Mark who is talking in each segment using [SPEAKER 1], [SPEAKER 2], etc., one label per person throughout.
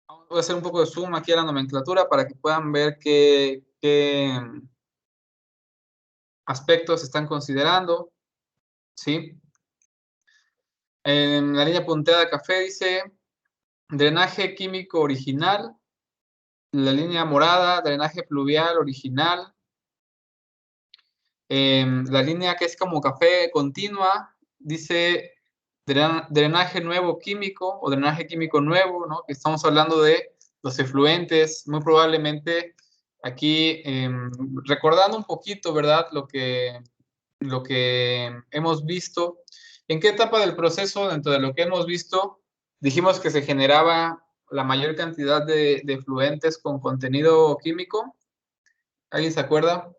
[SPEAKER 1] Voy a hacer un poco de zoom aquí a la nomenclatura para que puedan ver qué aspectos se están considerando, ¿sí? En la línea punteada de café dice drenaje químico original. La línea morada, drenaje pluvial original. La línea que es como café continua, dice drenaje nuevo químico o drenaje químico nuevo, ¿no? Que estamos hablando de los efluentes, muy probablemente aquí recordando un poquito, ¿verdad? Lo que hemos visto. ¿En qué etapa del proceso, dentro de lo que hemos visto, dijimos que se generaba la mayor cantidad de efluentes con contenido químico? ¿Alguien se acuerda?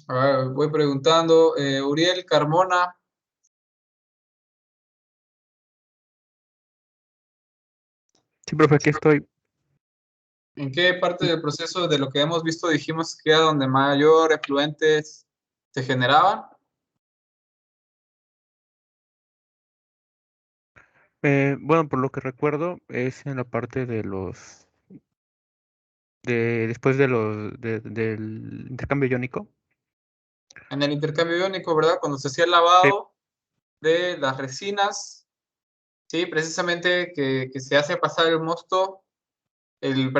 [SPEAKER 1] A ver, voy preguntando. Uriel Carmona,
[SPEAKER 2] Sí, profe, aquí estoy.
[SPEAKER 1] ¿en qué parte del proceso de lo que hemos visto dijimos que era donde mayor efluentes se generaban?
[SPEAKER 2] Bueno, por lo que recuerdo, es en la parte después del intercambio iónico.
[SPEAKER 1] En el intercambio iónico, ¿verdad? Cuando se hacía el
[SPEAKER 2] Sí,
[SPEAKER 1] lavado de las resinas, sí, precisamente que se hace pasar el mosto, el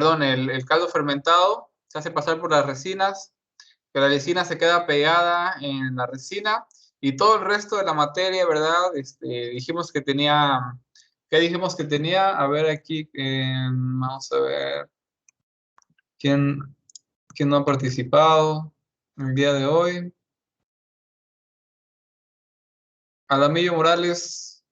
[SPEAKER 1] caldo fermentado, se hace pasar por las resinas, que la resina se queda pegada en la resina y todo el resto de la materia, ¿verdad? Dijimos que tenía, ¿qué dijimos que tenía? A ver aquí, vamos a ver, ¿quién, quién no ha participado el día de hoy? Alamillo Morales,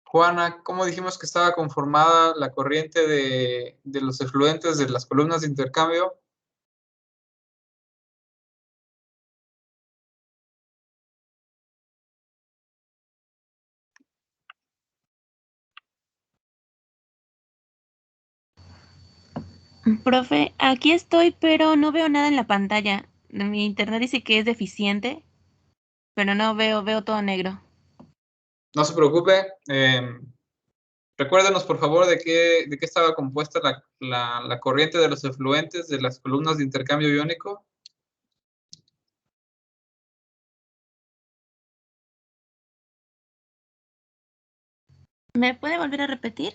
[SPEAKER 1] Juana, ¿cómo dijimos que estaba conformada la corriente de los efluentes de las columnas de intercambio?
[SPEAKER 3] Profe, aquí estoy, pero no veo nada en la pantalla. Mi internet dice que es deficiente, pero no veo todo negro.
[SPEAKER 1] No se preocupe. Recuérdenos, por favor, de qué estaba compuesta la corriente de los efluentes de las columnas de intercambio iónico.
[SPEAKER 3] ¿Me puede volver a repetir?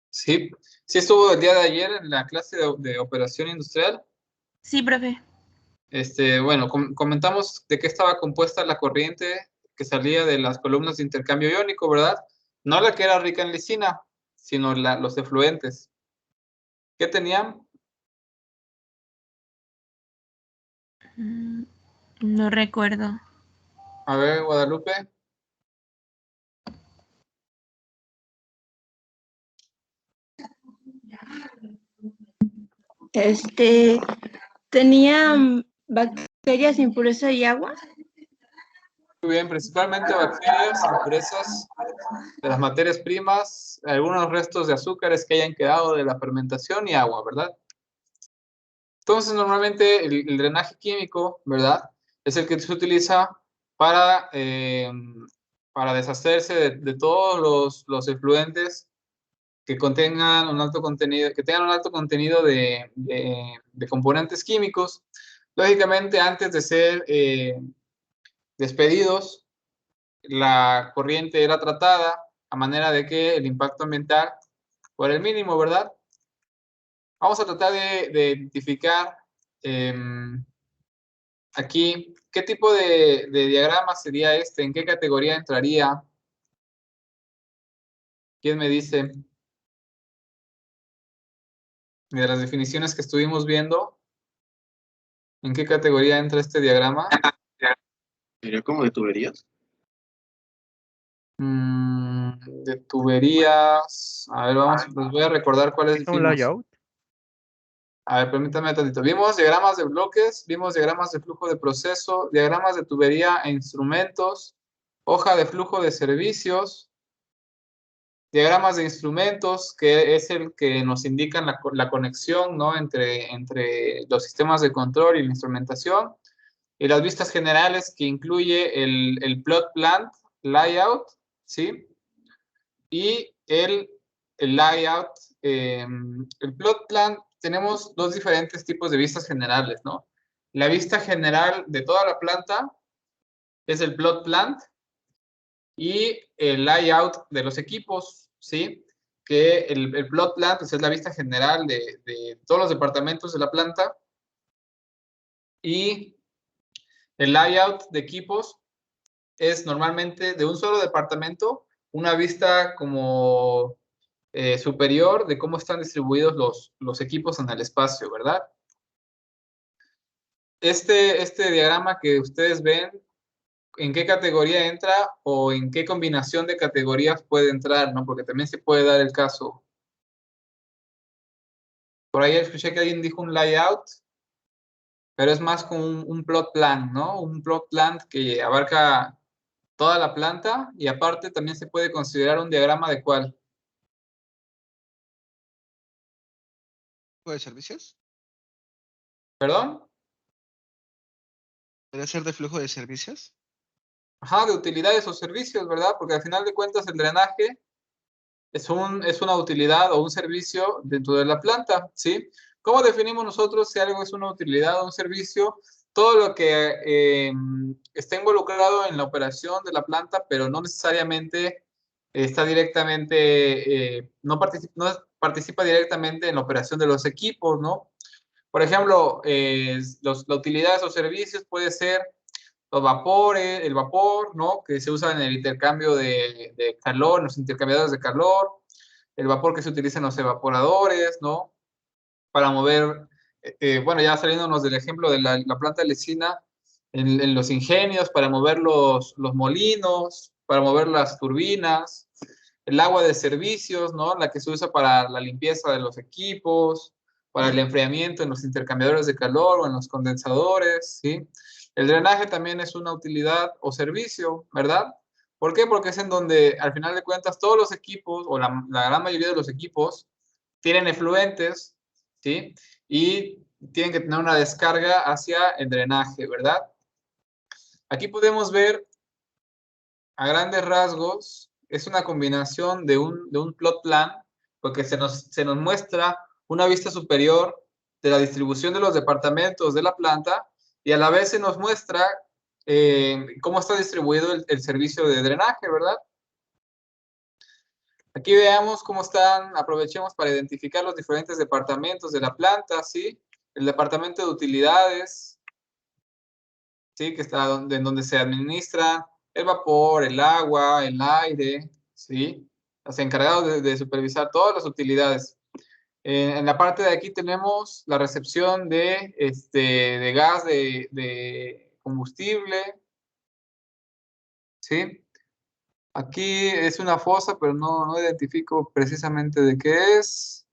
[SPEAKER 1] Sí, sí estuvo el día de ayer en la clase de operación industrial.
[SPEAKER 3] Sí, profe.
[SPEAKER 1] Bueno, comentamos de qué estaba compuesta la corriente que salía de las columnas de intercambio iónico, ¿verdad? No la que era rica en lisina, sino los efluentes. ¿Qué tenían?
[SPEAKER 3] No recuerdo.
[SPEAKER 1] A ver, Guadalupe.
[SPEAKER 4] Tenían bacterias, impureza y agua.
[SPEAKER 1] Muy bien, principalmente bacterias, impurezas de las materias primas, algunos restos de azúcares que hayan quedado de la fermentación y agua, ¿verdad? Entonces, normalmente el drenaje químico, ¿verdad? Es el que se utiliza para, para deshacerse de todos los efluentes que contengan un alto contenido, que tengan un alto contenido de componentes químicos. Lógicamente, antes de ser despedidos, la corriente era tratada a manera de que el impacto ambiental fuera el mínimo, ¿verdad? Vamos a tratar de identificar aquí qué tipo de diagrama sería este, en qué categoría entraría. ¿Quién me dice? De las definiciones que estuvimos viendo, ¿en qué categoría entra este diagrama?
[SPEAKER 5] ¿Sería como de tuberías?
[SPEAKER 1] De tuberías. A ver, les voy a recordar cuáles
[SPEAKER 2] ¿es un
[SPEAKER 1] dijimos.
[SPEAKER 2] layout?
[SPEAKER 1] A ver, permítanme tantito. Vimos diagramas de bloques, vimos diagramas de flujo de proceso, diagramas de tubería e instrumentos, hoja de flujo de servicios, Diagramas de instrumentos, que es el que nos indican la conexión, ¿no? entre los sistemas de control y la instrumentación. Y las vistas generales, que incluye el plot plant layout, ¿sí? Y el layout. El plot plan, tenemos dos diferentes tipos de vistas generales, ¿no? La vista general de toda la planta es el plot plant y el layout de los equipos, ¿sí? Que el plot plant pues, es la vista general de todos los departamentos de la planta y el layout de equipos es normalmente de un solo departamento, una vista como superior de cómo están distribuidos los equipos en el espacio, ¿verdad? Este diagrama que ustedes ven, ¿en qué categoría entra o en qué combinación de categorías puede entrar, ¿no? Porque también se puede dar el caso. Por ahí escuché que alguien dijo un layout, pero es más como un plot plan, ¿no? Un plot plan que abarca toda la planta y aparte también se puede considerar un diagrama de cuál.
[SPEAKER 6] ¿De servicios?
[SPEAKER 1] ¿Perdón?
[SPEAKER 6] ¿Puede ser de flujo de servicios?
[SPEAKER 1] Ajá, de utilidades o servicios, ¿verdad? Porque al final de cuentas el drenaje es una utilidad o un servicio dentro de la planta, ¿sí? ¿Cómo definimos nosotros si algo es una utilidad o un servicio? Todo lo que está involucrado en la operación de la planta, pero no necesariamente está directamente, no participa directamente en la operación de los equipos, ¿no? Por ejemplo, las utilidades o servicios puede ser los vapores, el vapor, ¿no? Que se usa en el intercambio de calor, en los intercambiadores de calor, el vapor que se utiliza en los evaporadores, ¿no? Para mover, bueno, ya saliéndonos del ejemplo de la planta de Lesina, en los ingenios, para mover los molinos, para mover las turbinas, el agua de servicios, ¿no? La que se usa para la limpieza de los equipos, para el enfriamiento en los intercambiadores de calor o en los condensadores, ¿sí? El drenaje también es una utilidad o servicio, ¿verdad? ¿Por qué? Porque es en donde, al final de cuentas, todos los equipos, o la gran mayoría de los equipos, tienen efluentes, ¿sí? Y tienen que tener una descarga hacia el drenaje, ¿verdad? Aquí podemos ver, a grandes rasgos, es una combinación de un plot plan, porque se nos muestra una vista superior de la distribución de los departamentos de la planta y a la vez se nos muestra cómo está distribuido el servicio de drenaje, ¿verdad? Aquí veamos cómo están, aprovechemos para identificar los diferentes departamentos de la planta, ¿sí? El departamento de utilidades, ¿sí? Que está en donde se administra el vapor, el agua, el aire, ¿sí? Los encargados de supervisar todas las utilidades. En la parte de aquí tenemos la recepción de gas de combustible, ¿sí? Aquí es una fosa, pero no identifico precisamente de qué es.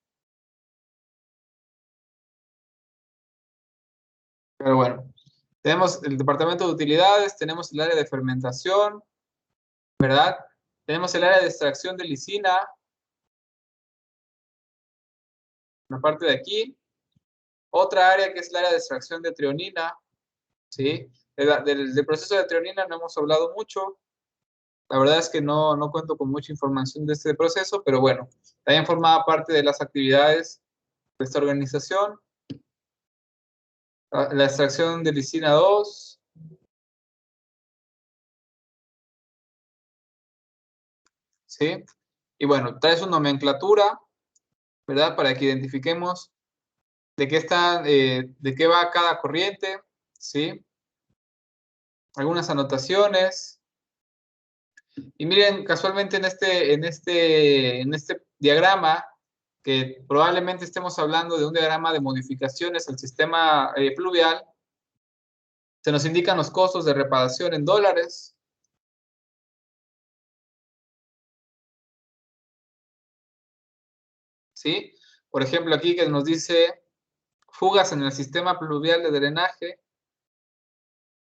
[SPEAKER 1] Pero bueno, tenemos el departamento de utilidades, tenemos el área de fermentación, ¿verdad? Tenemos el área de extracción de lisina, la parte de aquí. Otra área que es el área de extracción de treonina, ¿sí? Del proceso de treonina no hemos hablado mucho. La verdad es que no cuento con mucha información de este proceso, pero bueno, también formaba parte de las actividades de esta organización. La extracción de lisina 2. ¿Sí? Y bueno, trae su nomenclatura, ¿verdad? Para que identifiquemos de qué va cada corriente, ¿sí? Algunas anotaciones. Y miren, casualmente en este diagrama, que probablemente estemos hablando de un diagrama de modificaciones al sistema pluvial, se nos indican los costos de reparación en dólares. ¿Sí? Por ejemplo, aquí que nos dice fugas en el sistema pluvial de drenaje,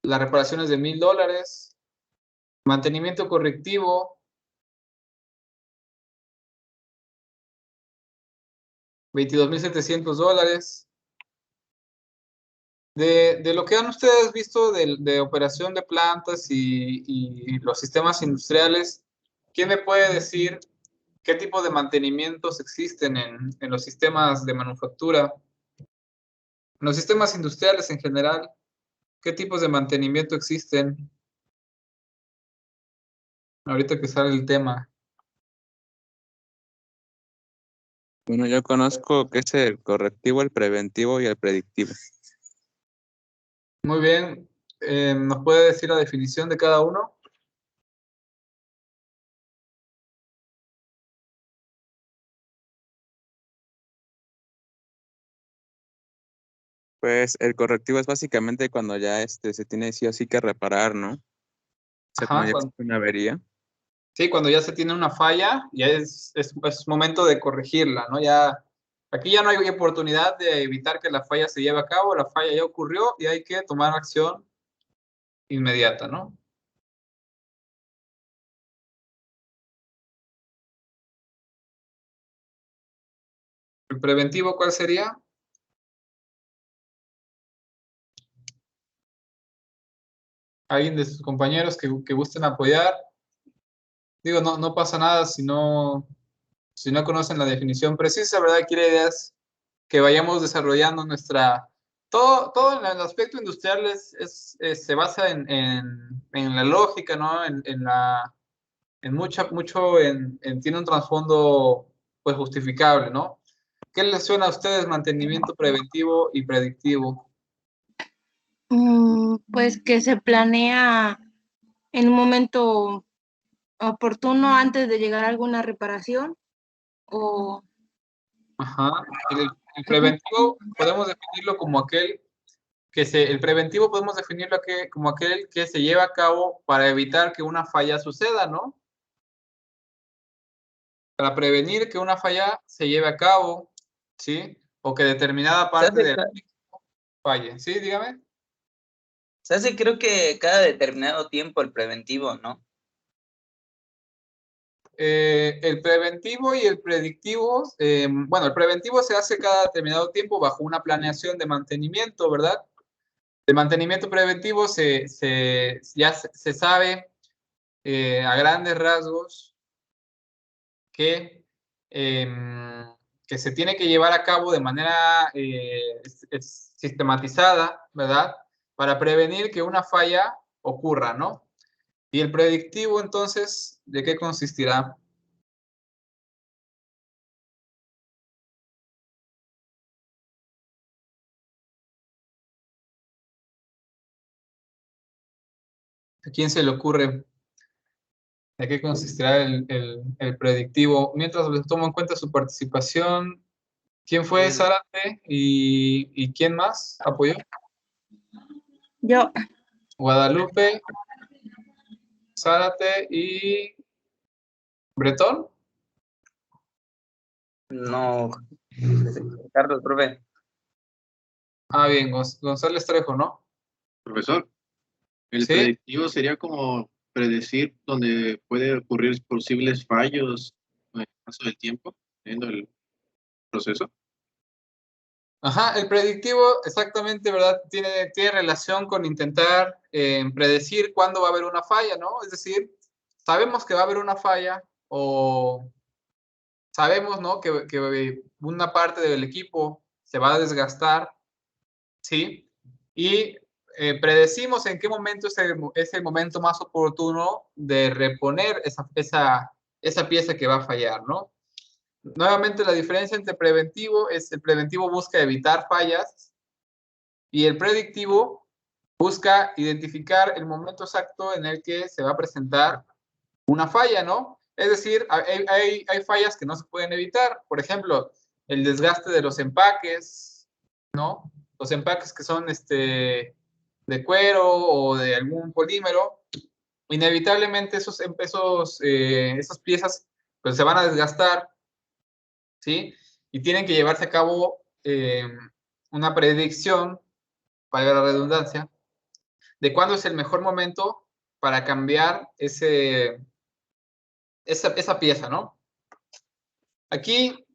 [SPEAKER 1] las reparaciones de $1,000, mantenimiento correctivo $22,700. De lo que han ustedes visto de operación de plantas y los sistemas industriales, ¿quién me puede decir qué tipo de mantenimientos existen en los sistemas de manufactura? En los sistemas industriales en general, ¿qué tipos de mantenimiento existen? Ahorita que sale el tema.
[SPEAKER 7] Bueno, yo conozco que es el correctivo, el preventivo y el predictivo.
[SPEAKER 1] Muy bien. ¿Nos puede decir la definición de cada uno?
[SPEAKER 7] Pues el correctivo es básicamente cuando ya se tiene sí o sí que reparar, ¿no? O sea,
[SPEAKER 1] Ajá,
[SPEAKER 7] cuando ya
[SPEAKER 1] cuando-
[SPEAKER 7] existe una avería.
[SPEAKER 1] sí, cuando ya se tiene una falla, ya es momento de corregirla, ¿no? Ya, aquí ya no hay oportunidad de evitar que la falla se lleve a cabo, la falla ya ocurrió y hay que tomar acción inmediata, ¿no? ¿El preventivo cuál sería? ¿Alguien de sus compañeros que gusten apoyar? Digo, no pasa nada si no conocen la definición precisa, ¿verdad? Aquí la idea es que vayamos desarrollando todo en el aspecto industrial se basa en la lógica, ¿no? Tiene un trasfondo, pues, justificable, ¿no? ¿Qué les suena a ustedes mantenimiento preventivo y predictivo?
[SPEAKER 4] Pues que se planea en un momento oportuno antes de llegar a alguna reparación o
[SPEAKER 1] Ajá. El preventivo podemos definirlo como el preventivo podemos definirlo como aquel que se lleva a cabo para evitar que una falla suceda, ¿no? Para prevenir que una falla se lleve a cabo, ¿sí? O que determinada
[SPEAKER 8] Se
[SPEAKER 1] parte
[SPEAKER 8] hace,
[SPEAKER 1] de la falle. ¿Sí? Dígame.
[SPEAKER 8] se hace creo que cada determinado tiempo el preventivo, ¿no?
[SPEAKER 1] El preventivo y el predictivo, bueno, el preventivo se hace cada determinado tiempo bajo una planeación de mantenimiento, ¿verdad? De mantenimiento preventivo ya se sabe a grandes rasgos que, que se tiene que llevar a cabo de manera sistematizada, ¿verdad? Para prevenir que una falla ocurra, ¿no? Y el predictivo, entonces, ¿de qué consistirá? ¿A quién se le ocurre? ¿De qué consistirá el predictivo? Mientras les tomo en cuenta su participación, ¿quién fue
[SPEAKER 6] El-
[SPEAKER 1] Zárate y quién más apoyó?
[SPEAKER 4] yo.
[SPEAKER 1] Guadalupe, Zárate y Bretón.
[SPEAKER 8] No, Carlos, profe.
[SPEAKER 1] Ah, bien, González Trejo, ¿no?
[SPEAKER 5] Profesor, el
[SPEAKER 1] ¿Sí?
[SPEAKER 5] predictivo sería como predecir donde puede ocurrir posibles fallos en el paso del tiempo, viendo el proceso.
[SPEAKER 1] Ajá, el predictivo exactamente, ¿verdad? Tiene relación con intentar predecir cuándo va a haber una falla, ¿no? Es decir, sabemos que va a haber una falla o sabemos, ¿no? Que una parte del equipo se va a desgastar, ¿sí? Y predecimos en qué momento es el momento más oportuno de reponer esa pieza que va a fallar, ¿no? Nuevamente, la diferencia entre preventivo es el preventivo busca evitar fallas y el predictivo busca identificar el momento exacto en el que se va a presentar una falla, ¿no? Es decir, hay fallas que no se pueden evitar. Por ejemplo, el desgaste de los empaques, ¿no? Los empaques que son de cuero o de algún polímero, inevitablemente esas piezas pues, se van a desgastar, ¿sí? Y tienen que llevarse a cabo una predicción, para la redundancia, de cuándo es el mejor momento para cambiar esa pieza, ¿no? Aquí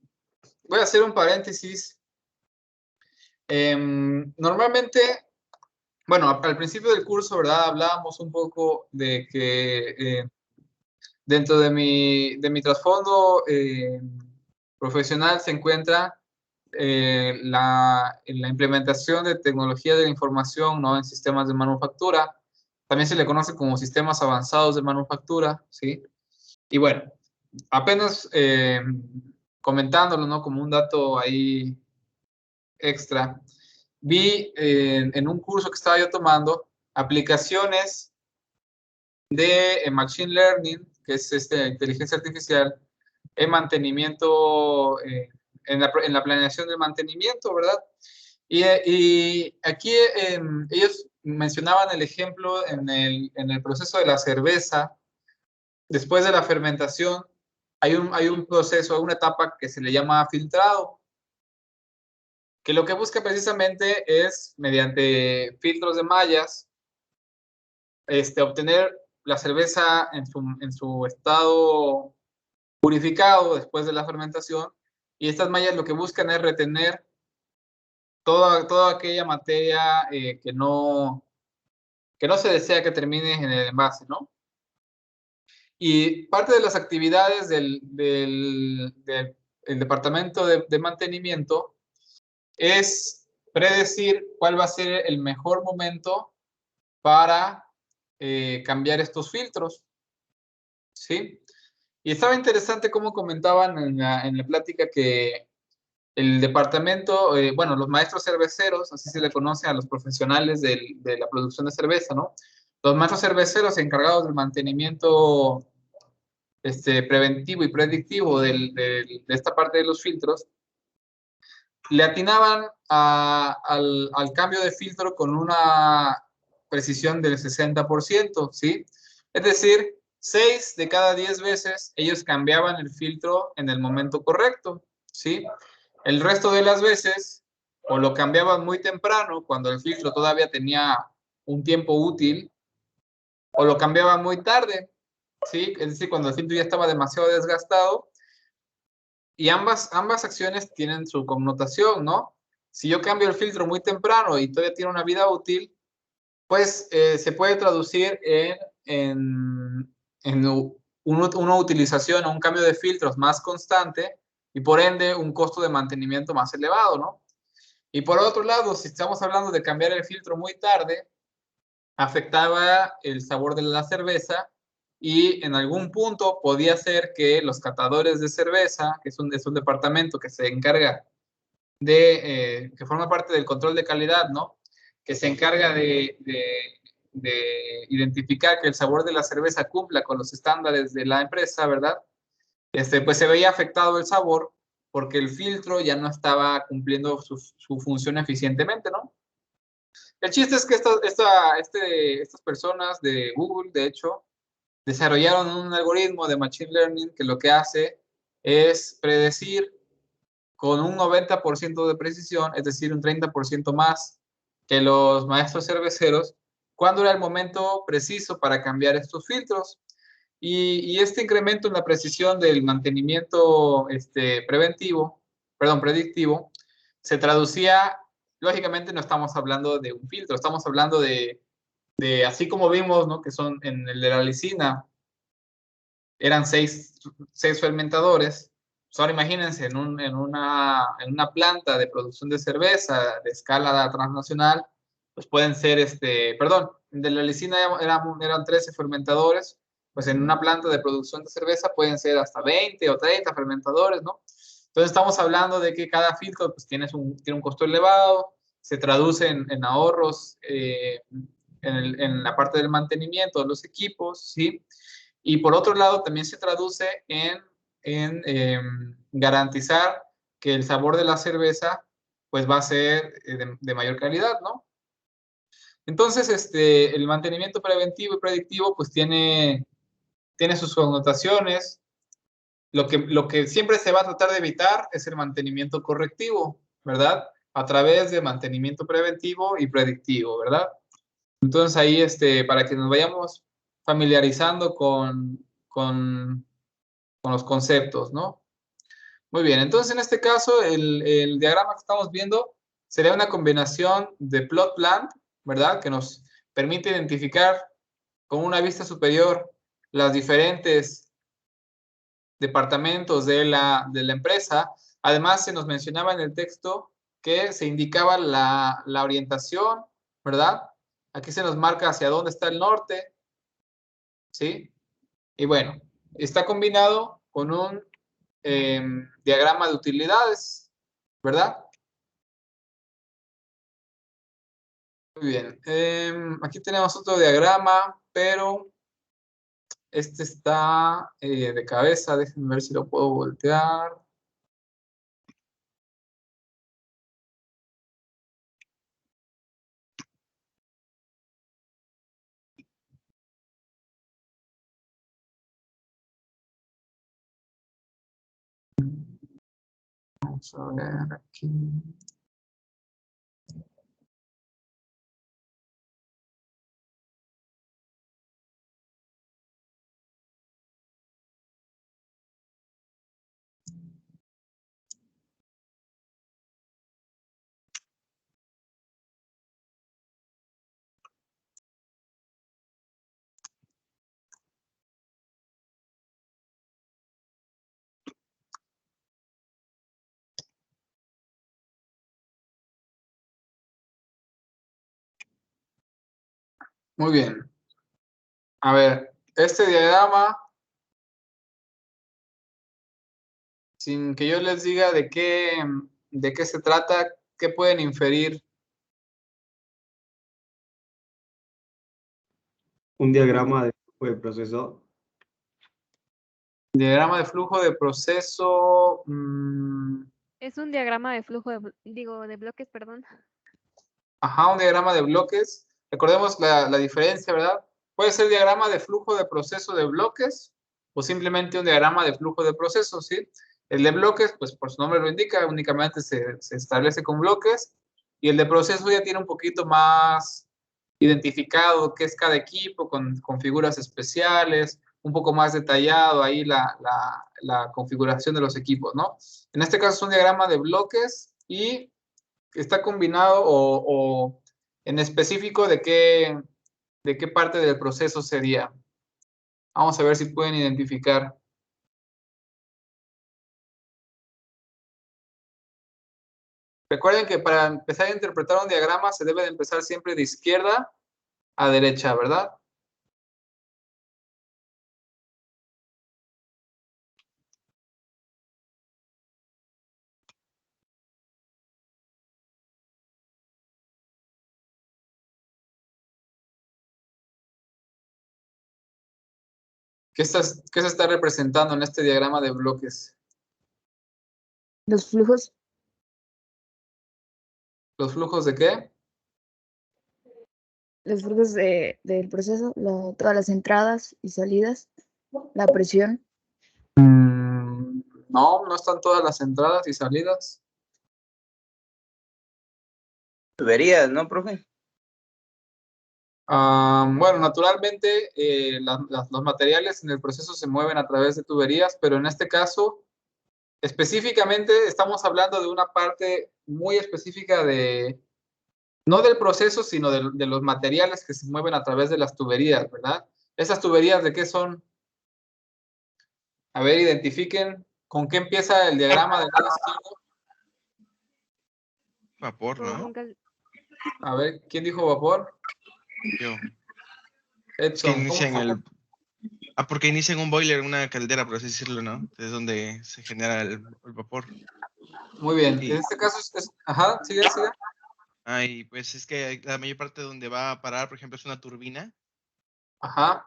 [SPEAKER 1] voy a hacer un paréntesis. Normalmente, bueno, al principio del curso, ¿verdad? Hablábamos un poco de que dentro de mi trasfondo profesional se encuentra la implementación de tecnología de la información, ¿no? En sistemas de manufactura. También se le conoce como sistemas avanzados de manufactura, ¿sí? Y bueno, apenas comentándolo, ¿no? Como un dato ahí extra, vi en un curso que estaba yo tomando aplicaciones de Machine Learning, que es inteligencia artificial, en mantenimiento, en la planeación del mantenimiento, ¿verdad? Y aquí ellos mencionaban el ejemplo en el proceso de la cerveza. Después de la fermentación, hay un proceso, una etapa que se le llama filtrado, que lo que busca precisamente es, mediante filtros de mallas, obtener la cerveza en su estado purificado después de la fermentación, y estas mallas lo que buscan es retener toda aquella materia que no se desea que termine en el envase, ¿no? Y parte de las actividades del departamento de mantenimiento es predecir cuál va a ser el mejor momento para cambiar estos filtros, ¿sí? Y estaba interesante cómo comentaban en la plática que el departamento, bueno, los maestros cerveceros, así se le conoce a los profesionales de la producción de cerveza, ¿no? Los maestros cerveceros encargados del mantenimiento preventivo y predictivo de esta parte de los filtros, le atinaban al cambio de filtro con una precisión del 60%, ¿sí? Es decir, 6 de cada 10 veces ellos cambiaban el filtro en el momento correcto, ¿sí? El resto de las veces, o lo cambiaban muy temprano, cuando el filtro todavía tenía un tiempo útil, o lo cambiaban muy tarde, ¿sí? Es decir, cuando el filtro ya estaba demasiado desgastado. Y ambas acciones tienen su connotación, ¿no? Si yo cambio el filtro muy temprano y todavía tiene una vida útil, pues se puede traducir en una utilización o un cambio de filtros más constante y por ende un costo de mantenimiento más elevado, ¿no? Y por otro lado, si estamos hablando de cambiar el filtro muy tarde, afectaba el sabor de la cerveza y en algún punto podía ser que los catadores de cerveza, que es un departamento que se encarga que forma parte del control de calidad, ¿no? Que se encarga de identificar que el sabor de la cerveza cumpla con los estándares de la empresa, ¿verdad? Pues se veía afectado el sabor porque el filtro ya no estaba cumpliendo su función eficientemente, ¿no? El chiste es que estas personas de Google, de hecho, desarrollaron un algoritmo de Machine Learning que lo que hace es predecir con un 90% de precisión, es decir, un 30% más que los maestros cerveceros, cuándo era el momento preciso para cambiar estos filtros. Y este incremento en la precisión del mantenimiento predictivo, se traducía, lógicamente no estamos hablando de un filtro, estamos hablando de así como vimos, ¿no? Que son en el de la lisina, eran 6 fermentadores. Pues ahora imagínense, en una planta de producción de cerveza de escala transnacional, pues pueden ser, perdón, de la lisina eran 13 fermentadores, pues en una planta de producción de cerveza pueden ser hasta 20 o 30 fermentadores, ¿no? Entonces estamos hablando de que cada filtro pues, tiene un costo elevado, se traduce en ahorros en la parte del mantenimiento de los equipos, ¿sí? Y por otro lado también se traduce en garantizar que el sabor de la cerveza pues va a ser de mayor calidad, ¿no? Entonces, el mantenimiento preventivo y predictivo pues tiene sus connotaciones. Lo que siempre se va a tratar de evitar es el mantenimiento correctivo, ¿verdad? A través de mantenimiento preventivo y predictivo, ¿verdad? Entonces ahí, para que nos vayamos familiarizando con los conceptos, ¿no? Muy bien, entonces en este caso el diagrama que estamos viendo sería una combinación de plot plan, ¿verdad? Que nos permite identificar con una vista superior las diferentes departamentos de la empresa. Además, se nos mencionaba en el texto que se indicaba la orientación, ¿verdad? Aquí se nos marca hacia dónde está el norte, ¿sí? Y bueno, está combinado con un diagrama de utilidades, ¿verdad? Muy bien. Aquí tenemos otro diagrama, pero este está de cabeza. Déjenme ver si lo puedo voltear. Vamos a ver aquí. Muy bien. A ver, este diagrama, sin que yo les diga de qué se trata, ¿qué pueden inferir?
[SPEAKER 9] Un diagrama de flujo de proceso.
[SPEAKER 1] Diagrama de flujo de proceso.
[SPEAKER 10] Es un diagrama de flujo de bloques, perdón.
[SPEAKER 1] Ajá, un diagrama de bloques. Recordemos la diferencia, ¿verdad? Puede ser diagrama de flujo de proceso de bloques o simplemente un diagrama de flujo de proceso, ¿sí? El de bloques, pues por su nombre lo indica, únicamente se establece con bloques, y el de proceso ya tiene un poquito más identificado qué es cada equipo, con figuras especiales, un poco más detallado ahí la configuración de los equipos, ¿no? En este caso es un diagrama de bloques y está combinado o en específico de qué parte del proceso sería. Vamos a ver si pueden identificar. Recuerden que para empezar a interpretar un diagrama se debe de empezar siempre de izquierda a derecha, ¿verdad? ¿Qué se está representando en este diagrama de bloques?
[SPEAKER 11] Los flujos.
[SPEAKER 1] ¿Los flujos de qué?
[SPEAKER 11] Los flujos del proceso, todas las entradas y salidas, la presión.
[SPEAKER 1] No están todas las entradas y salidas.
[SPEAKER 8] Tuberías, ¿no, profe?
[SPEAKER 1] Bueno, naturalmente los materiales en el proceso se mueven a través de tuberías, pero en este caso, específicamente estamos hablando de una parte muy específica no del proceso, sino de los materiales que se mueven a través de las tuberías, ¿verdad? ¿Esas tuberías de qué son? A ver, identifiquen con qué empieza el diagrama del lado izquierdo.
[SPEAKER 6] Vapor, ¿no?
[SPEAKER 1] A ver, ¿quién dijo vapor?
[SPEAKER 6] Yo.
[SPEAKER 1] Edson,
[SPEAKER 6] Que inician
[SPEAKER 1] ¿cómo?
[SPEAKER 6] porque inician un boiler, una caldera, por así decirlo, ¿no? Es donde se genera el vapor.
[SPEAKER 1] Muy bien.
[SPEAKER 6] Y-
[SPEAKER 1] En este caso ajá, sigue.
[SPEAKER 6] Y pues es que la mayor parte de donde va a parar, por ejemplo, es una turbina
[SPEAKER 1] Ajá,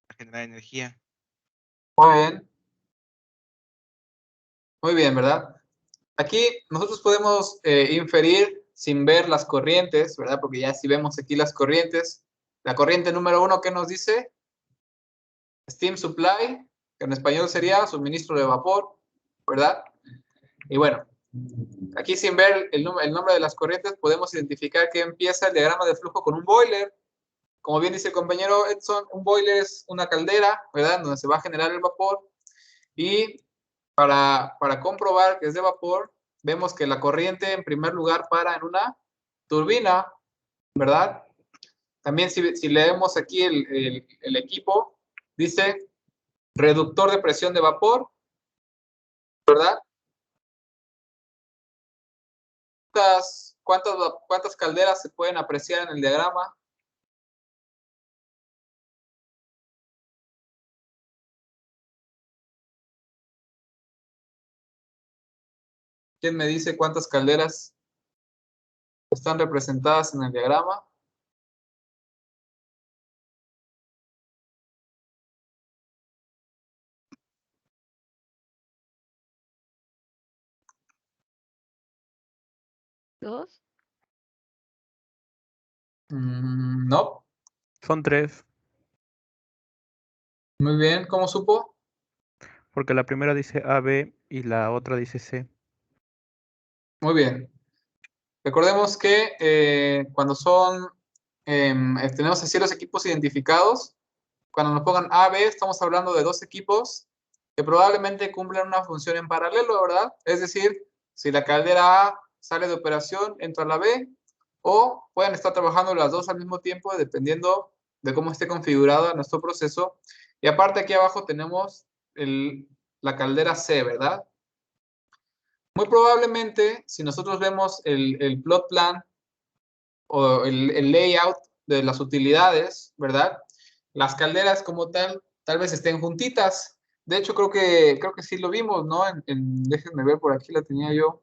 [SPEAKER 6] para generar energía.
[SPEAKER 1] muy bien. Muy bien, ¿verdad? Aquí nosotros podemos inferir sin ver las corrientes, ¿verdad? Porque ya si vemos aquí las corrientes, la corriente número 1, ¿qué nos dice? Steam supply, que en español sería suministro de vapor, ¿verdad? Y bueno, aquí sin ver el nombre de las corrientes, podemos identificar que empieza el diagrama de flujo con un boiler. Como bien dice el compañero Edson, un boiler es una caldera, ¿verdad? Donde se va a generar el vapor. Y Para comprobar que es de vapor, vemos que la corriente en primer lugar para en una turbina, ¿verdad? También si leemos aquí el equipo, dice reductor de presión de vapor, ¿verdad? ¿Cuántas calderas se pueden apreciar en el diagrama? ¿Quién me dice cuántas calderas están representadas en el diagrama?
[SPEAKER 10] ¿Dos?
[SPEAKER 1] No.
[SPEAKER 2] Son 3,
[SPEAKER 1] Muy bien, ¿cómo supo?
[SPEAKER 2] porque la primera dice AB y la otra dice C.
[SPEAKER 1] Muy bien. Recordemos que cuando tenemos así los equipos identificados, cuando nos pongan A, B, estamos hablando de dos equipos que probablemente cumplen una función en paralelo, ¿verdad? Es decir, si la caldera A sale de operación, entra la B, o pueden estar trabajando las dos al mismo tiempo, dependiendo de cómo esté configurado nuestro proceso. Y aparte aquí abajo tenemos la caldera C, ¿verdad? Muy probablemente, si nosotros vemos el plot plan o el layout de las utilidades, ¿verdad? Las calderas como tal vez estén juntitas. De hecho, creo que sí lo vimos, ¿no? Déjenme ver, por aquí la tenía yo.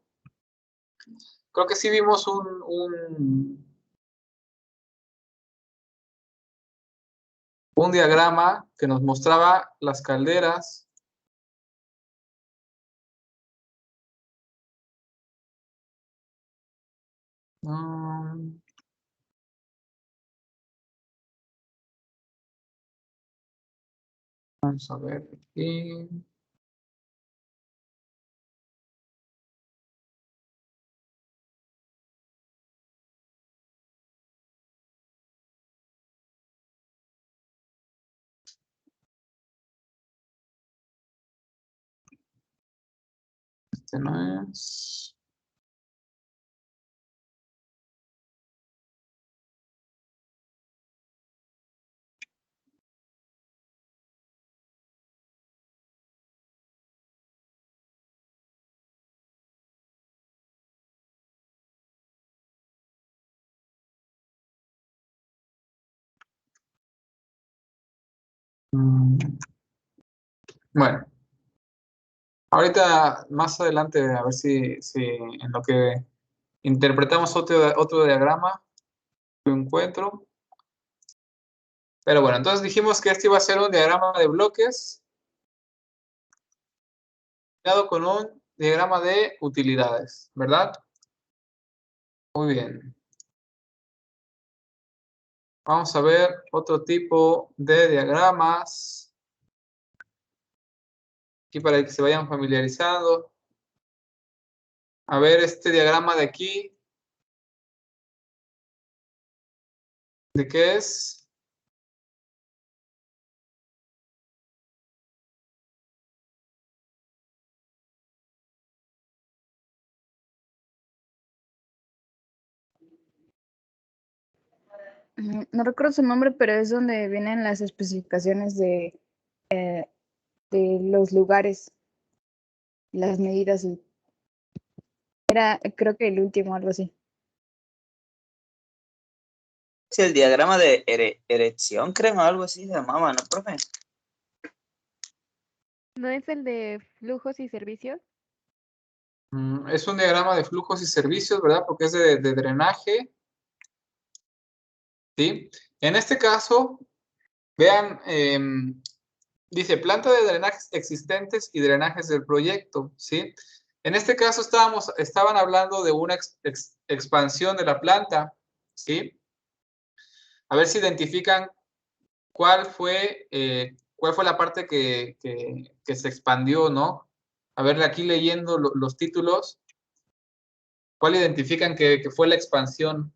[SPEAKER 1] Creo que sí vimos un diagrama que nos mostraba las calderas. Vamos a ver aquí. Este no es. Bueno, ahorita más adelante a ver si en lo que interpretamos otro diagrama lo encuentro. Pero bueno, entonces dijimos que este iba a ser un diagrama de bloques combinado con un diagrama de utilidades, ¿verdad? Muy bien. Vamos a ver otro tipo de diagramas. Aquí para que se vayan familiarizando. A ver este diagrama de aquí. ¿De qué es?
[SPEAKER 11] No recuerdo su nombre, pero es donde vienen las especificaciones de los lugares, las medidas. Era, creo que el último, algo así.
[SPEAKER 8] Sí, el diagrama de erección, creo, o algo así se llamaba, ¿no, profe?
[SPEAKER 10] ¿No es el de flujos y servicios?
[SPEAKER 1] Es un diagrama de flujos y servicios, ¿verdad? Porque es de drenaje. ¿Sí? En este caso, vean, dice planta de drenajes existentes y drenajes del proyecto, ¿sí? En este caso estaban hablando de una expansión de la planta, ¿sí? A ver si identifican cuál fue la parte que se expandió, ¿no? A ver, aquí leyendo los títulos, ¿cuál identifican que fue la expansión?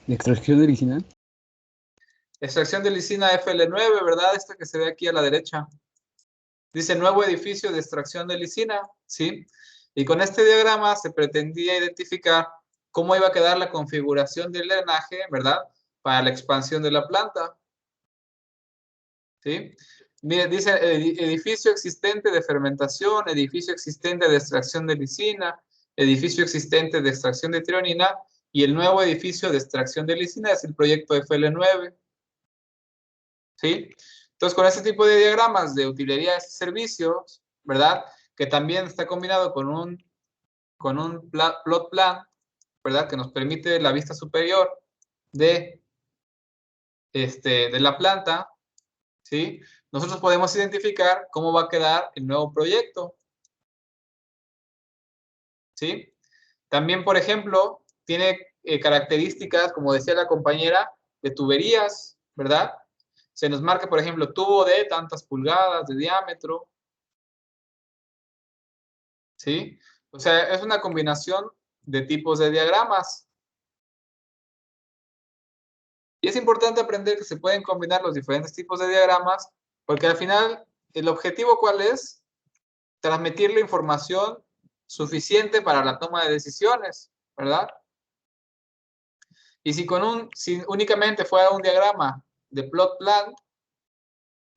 [SPEAKER 12] ¿De extracción original?
[SPEAKER 1] Extracción de lisina FL9, ¿verdad? Esta que se ve aquí a la derecha. Dice nuevo edificio de extracción de lisina, ¿sí? Y con este diagrama se pretendía identificar cómo iba a quedar la configuración del drenaje, ¿verdad? Para la expansión de la planta. ¿Sí? Mire, dice edificio existente de fermentación, edificio existente de extracción de lisina, edificio existente de extracción de trionina y el nuevo edificio de extracción de lisina es el proyecto FL9. ¿Sí? Entonces, con este tipo de diagramas de utilidades y servicios, ¿verdad? Que también está combinado con un plot plan, ¿verdad? Que nos permite la vista superior de la planta, ¿sí? Nosotros podemos identificar cómo va a quedar el nuevo proyecto, ¿sí? También, por ejemplo, tiene características, como decía la compañera, de tuberías, ¿verdad? Se nos marca, por ejemplo, tubo de tantas pulgadas de diámetro, ¿sí? O sea, es una combinación de tipos de diagramas. Y es importante aprender que se pueden combinar los diferentes tipos de diagramas, porque al final, ¿el objetivo cuál es? Transmitir la información suficiente para la toma de decisiones, ¿verdad? Y si únicamente fuera un diagrama de plot plan,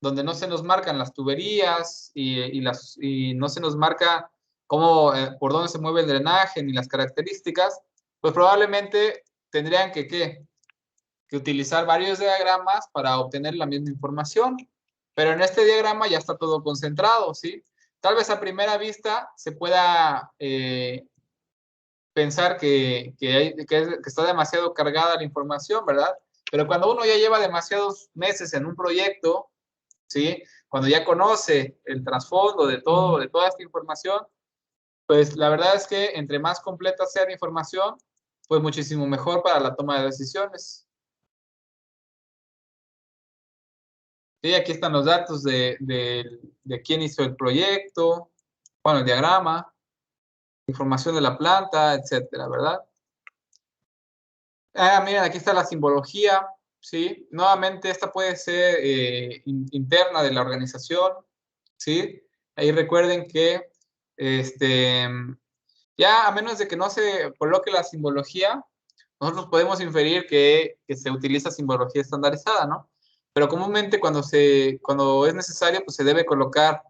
[SPEAKER 1] donde no se nos marcan las tuberías y no se nos marca cómo, por dónde se mueve el drenaje ni las características, pues probablemente tendrían que utilizar varios diagramas para obtener la misma información. Pero en este diagrama ya está todo concentrado, ¿sí? Tal vez a primera vista se pueda pensar que está demasiado cargada la información, ¿verdad? Pero cuando uno ya lleva demasiados meses en un proyecto, ¿sí? Cuando ya conoce el trasfondo de toda esta información, pues la verdad es que entre más completa sea la información, pues muchísimo mejor para la toma de decisiones. Sí, aquí están los datos de quién hizo el proyecto, bueno, el diagrama, información de la planta, etcétera, ¿verdad? Miren, aquí está la simbología, ¿sí? Nuevamente, esta puede ser interna de la organización, ¿sí? Ahí recuerden que, ya a menos de que no se coloque la simbología, nosotros podemos inferir que se utiliza simbología estandarizada, ¿no? Pero comúnmente cuando es necesario, pues se debe colocar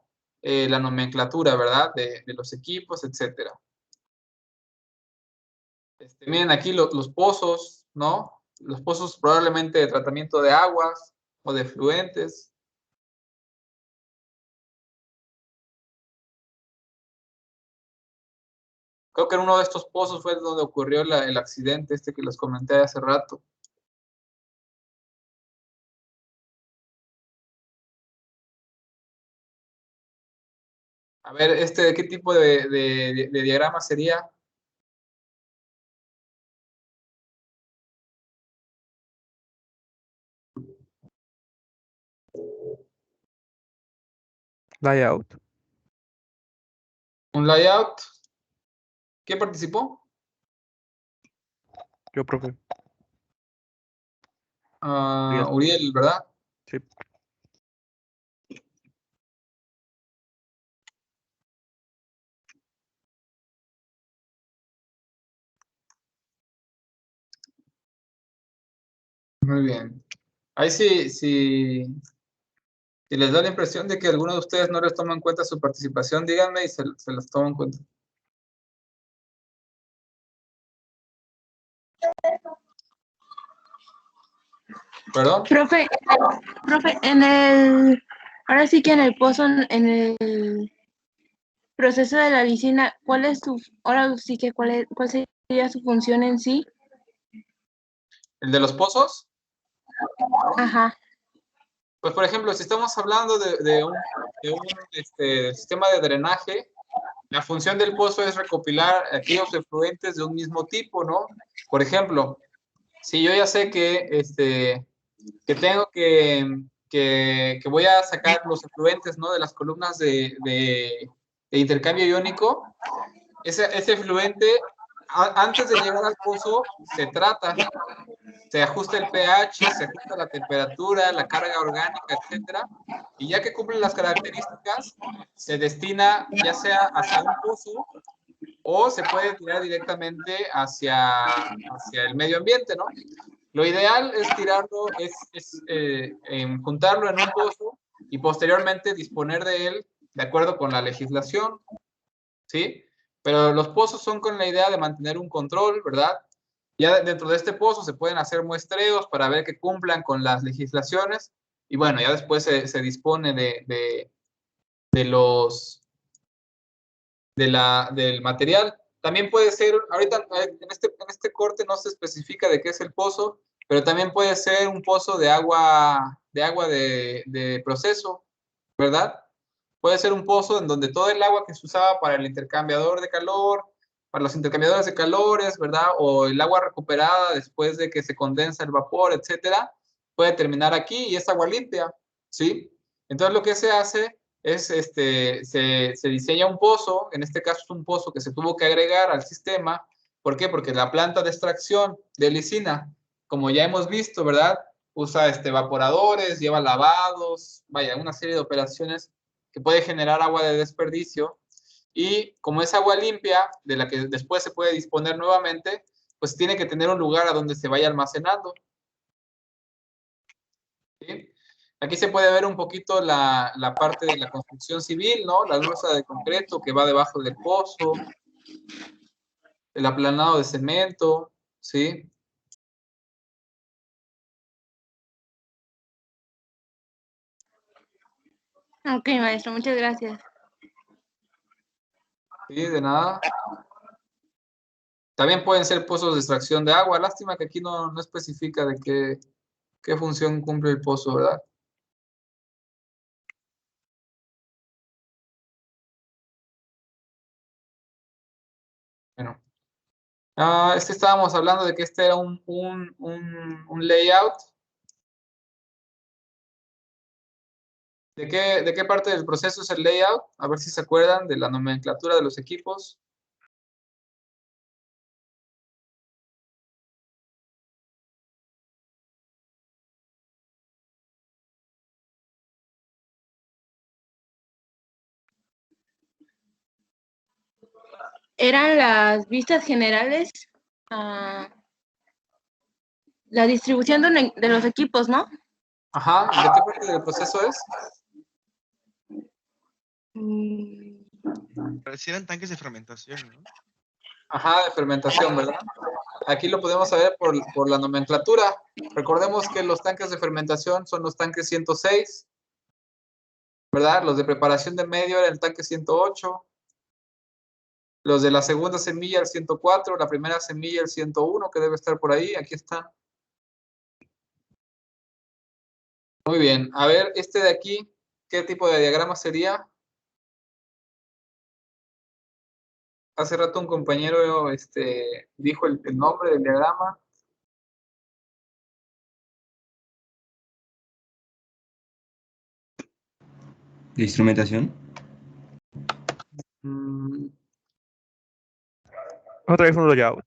[SPEAKER 1] la nomenclatura, ¿verdad? De los equipos, etcétera. Miren aquí los pozos, ¿no? Los pozos probablemente de tratamiento de aguas o de fluentes. Creo que en uno de estos pozos fue donde ocurrió el accidente que les comenté hace rato. A ver, ¿qué tipo de diagrama sería?
[SPEAKER 2] Layout.
[SPEAKER 1] ¿Un layout? ¿Quién participó?
[SPEAKER 2] Yo, profe.
[SPEAKER 1] Uriel, ¿verdad?
[SPEAKER 2] Sí.
[SPEAKER 1] Muy bien. Ahí sí, si les da la impresión de que alguno de ustedes no les toma en cuenta su participación, díganme y se las tomo en cuenta. ¿Perdón?
[SPEAKER 4] Profe, ahora sí que en el pozo, en el proceso de la lisina, ¿cuál sería su función en sí?
[SPEAKER 1] ¿El de los pozos?
[SPEAKER 4] Ajá.
[SPEAKER 1] Pues, por ejemplo, si estamos hablando de un sistema de drenaje, la función del pozo es recopilar aquellos efluentes de un mismo tipo, ¿no? Por ejemplo, si yo ya sé que tengo que voy a sacar los efluentes, ¿no? De las columnas de intercambio iónico, ese efluente, antes de llegar al pozo, se trata, se ajusta el pH, se ajusta la temperatura, la carga orgánica, etcétera, y ya que cumplen las características, se destina ya sea hacia un pozo o se puede tirar directamente hacia el medio ambiente, ¿no? Lo ideal es tirarlo, juntarlo en un pozo y posteriormente disponer de él de acuerdo con la legislación, ¿sí? Pero los pozos son con la idea de mantener un control, ¿verdad? Ya dentro de este pozo se pueden hacer muestreos para ver que cumplan con las legislaciones y bueno, ya después se dispone del material. También puede ser, ahorita en este corte no se especifica de qué es el pozo, pero también puede ser un pozo de agua de proceso, ¿verdad? Puede ser un pozo en donde todo el agua que se usaba para el intercambiador de calor, para los intercambiadores de calores, ¿verdad? O el agua recuperada después de que se condensa el vapor, etcétera, puede terminar aquí y es agua limpia, ¿sí? Entonces lo que se hace es, se diseña un pozo, en este caso es un pozo que se tuvo que agregar al sistema. ¿Por qué? Porque la planta de extracción de lisina, como ya hemos visto, ¿verdad? Usa evaporadores, lleva lavados, vaya, una serie de operaciones que puede generar agua de desperdicio. Y como es agua limpia, de la que después se puede disponer nuevamente, pues tiene que tener un lugar a donde se vaya almacenando. ¿Sí? Aquí se puede ver un poquito la parte de la construcción civil, ¿no? La losa de concreto que va debajo del pozo, el aplanado de cemento, ¿sí?
[SPEAKER 4] Ok, maestro, muchas gracias.
[SPEAKER 1] Sí, de nada. También pueden ser pozos de extracción de agua. Lástima que aquí no especifica de qué función cumple el pozo, ¿verdad? Bueno. Estábamos hablando de que este era un layout. ¿De qué parte del proceso es el layout? A ver si se acuerdan de la nomenclatura de los equipos.
[SPEAKER 4] Eran las vistas generales, la distribución de los equipos, ¿no?
[SPEAKER 1] Ajá, ¿de qué parte del proceso es?
[SPEAKER 6] Parecieran tanques de fermentación, ¿no?
[SPEAKER 1] Ajá, de fermentación, ¿verdad? Aquí lo podemos saber por la nomenclatura. Recordemos que los tanques de fermentación son los tanques 106, ¿verdad? Los de preparación de medio era el tanque 108. Los de la segunda semilla el 104, la primera semilla el 101, que debe estar por ahí. Aquí está. Muy bien. A ver, este de aquí, ¿qué tipo de diagrama sería? Hace rato un compañero dijo el nombre del diagrama.
[SPEAKER 9] ¿De instrumentación?
[SPEAKER 2] Otra vez un layout.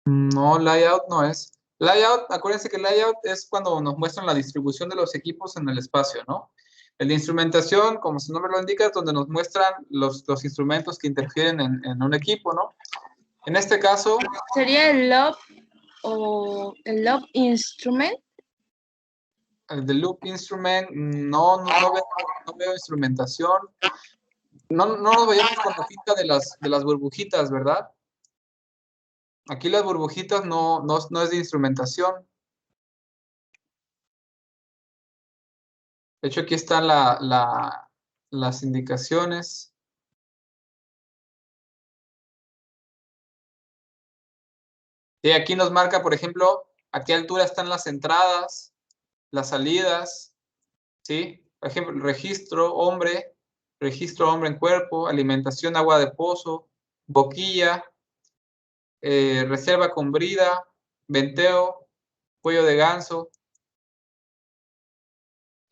[SPEAKER 1] No, layout no es. Layout, acuérdense que layout es cuando nos muestran la distribución de los equipos en el espacio, ¿no? El de instrumentación, como su nombre lo indica, es donde nos muestran los instrumentos que interfieren en un equipo, ¿no? En este caso...
[SPEAKER 4] ¿Sería el loop o el loop instrument?
[SPEAKER 1] El de loop instrument, no veo instrumentación. No nos vayamos con la finta de las burbujitas, ¿verdad? Aquí las burbujitas no es de instrumentación. De hecho, aquí están las indicaciones. Y aquí nos marca, por ejemplo, a qué altura están las entradas, las salidas, ¿sí? Por ejemplo, registro hombre en cuerpo, alimentación agua de pozo, boquilla, reserva con brida, venteo, cuello de ganso.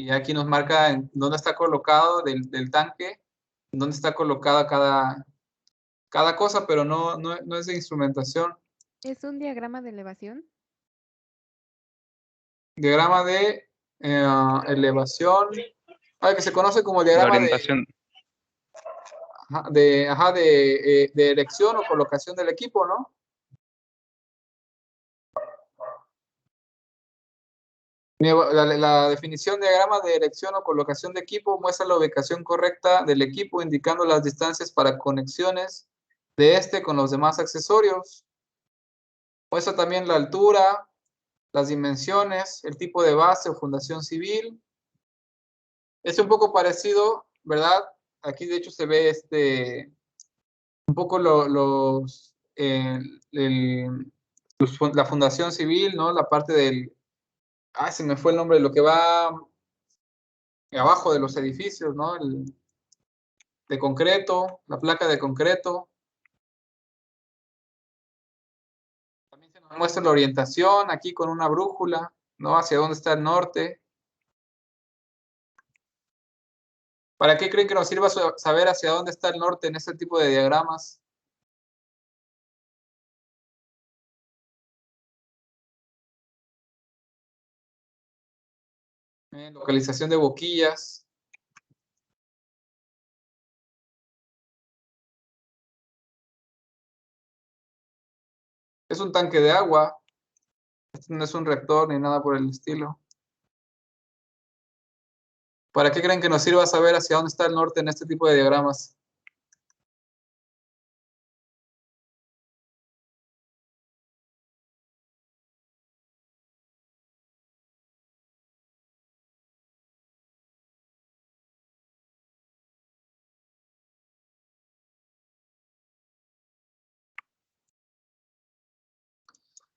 [SPEAKER 1] Y aquí nos marca en dónde está colocado del tanque, dónde está colocada cada cosa, pero no es de instrumentación.
[SPEAKER 10] ¿Es un diagrama de elevación?
[SPEAKER 1] Diagrama de elevación. Que se conoce como
[SPEAKER 2] La
[SPEAKER 1] diagrama
[SPEAKER 2] orientación.
[SPEAKER 1] de erección o colocación del equipo, ¿no? La definición de diagrama de erección o colocación de equipo muestra la ubicación correcta del equipo, indicando las distancias para conexiones de este con los demás accesorios. Muestra también la altura, las dimensiones, el tipo de base o fundación civil. Es un poco parecido, ¿verdad? Aquí de hecho se ve un poco la fundación civil, ¿no? La parte del... se me fue el nombre de lo que va abajo de los edificios, ¿no? De concreto, la placa de concreto. También se nos muestra la orientación aquí con una brújula, ¿no? Hacia dónde está el norte. ¿Para qué creen que nos sirva saber hacia dónde está el norte en este tipo de diagramas? Localización de boquillas. Es un tanque de agua. Este no es un reactor ni nada por el estilo. ¿Para qué creen que nos sirva saber hacia dónde está el norte en este tipo de diagramas?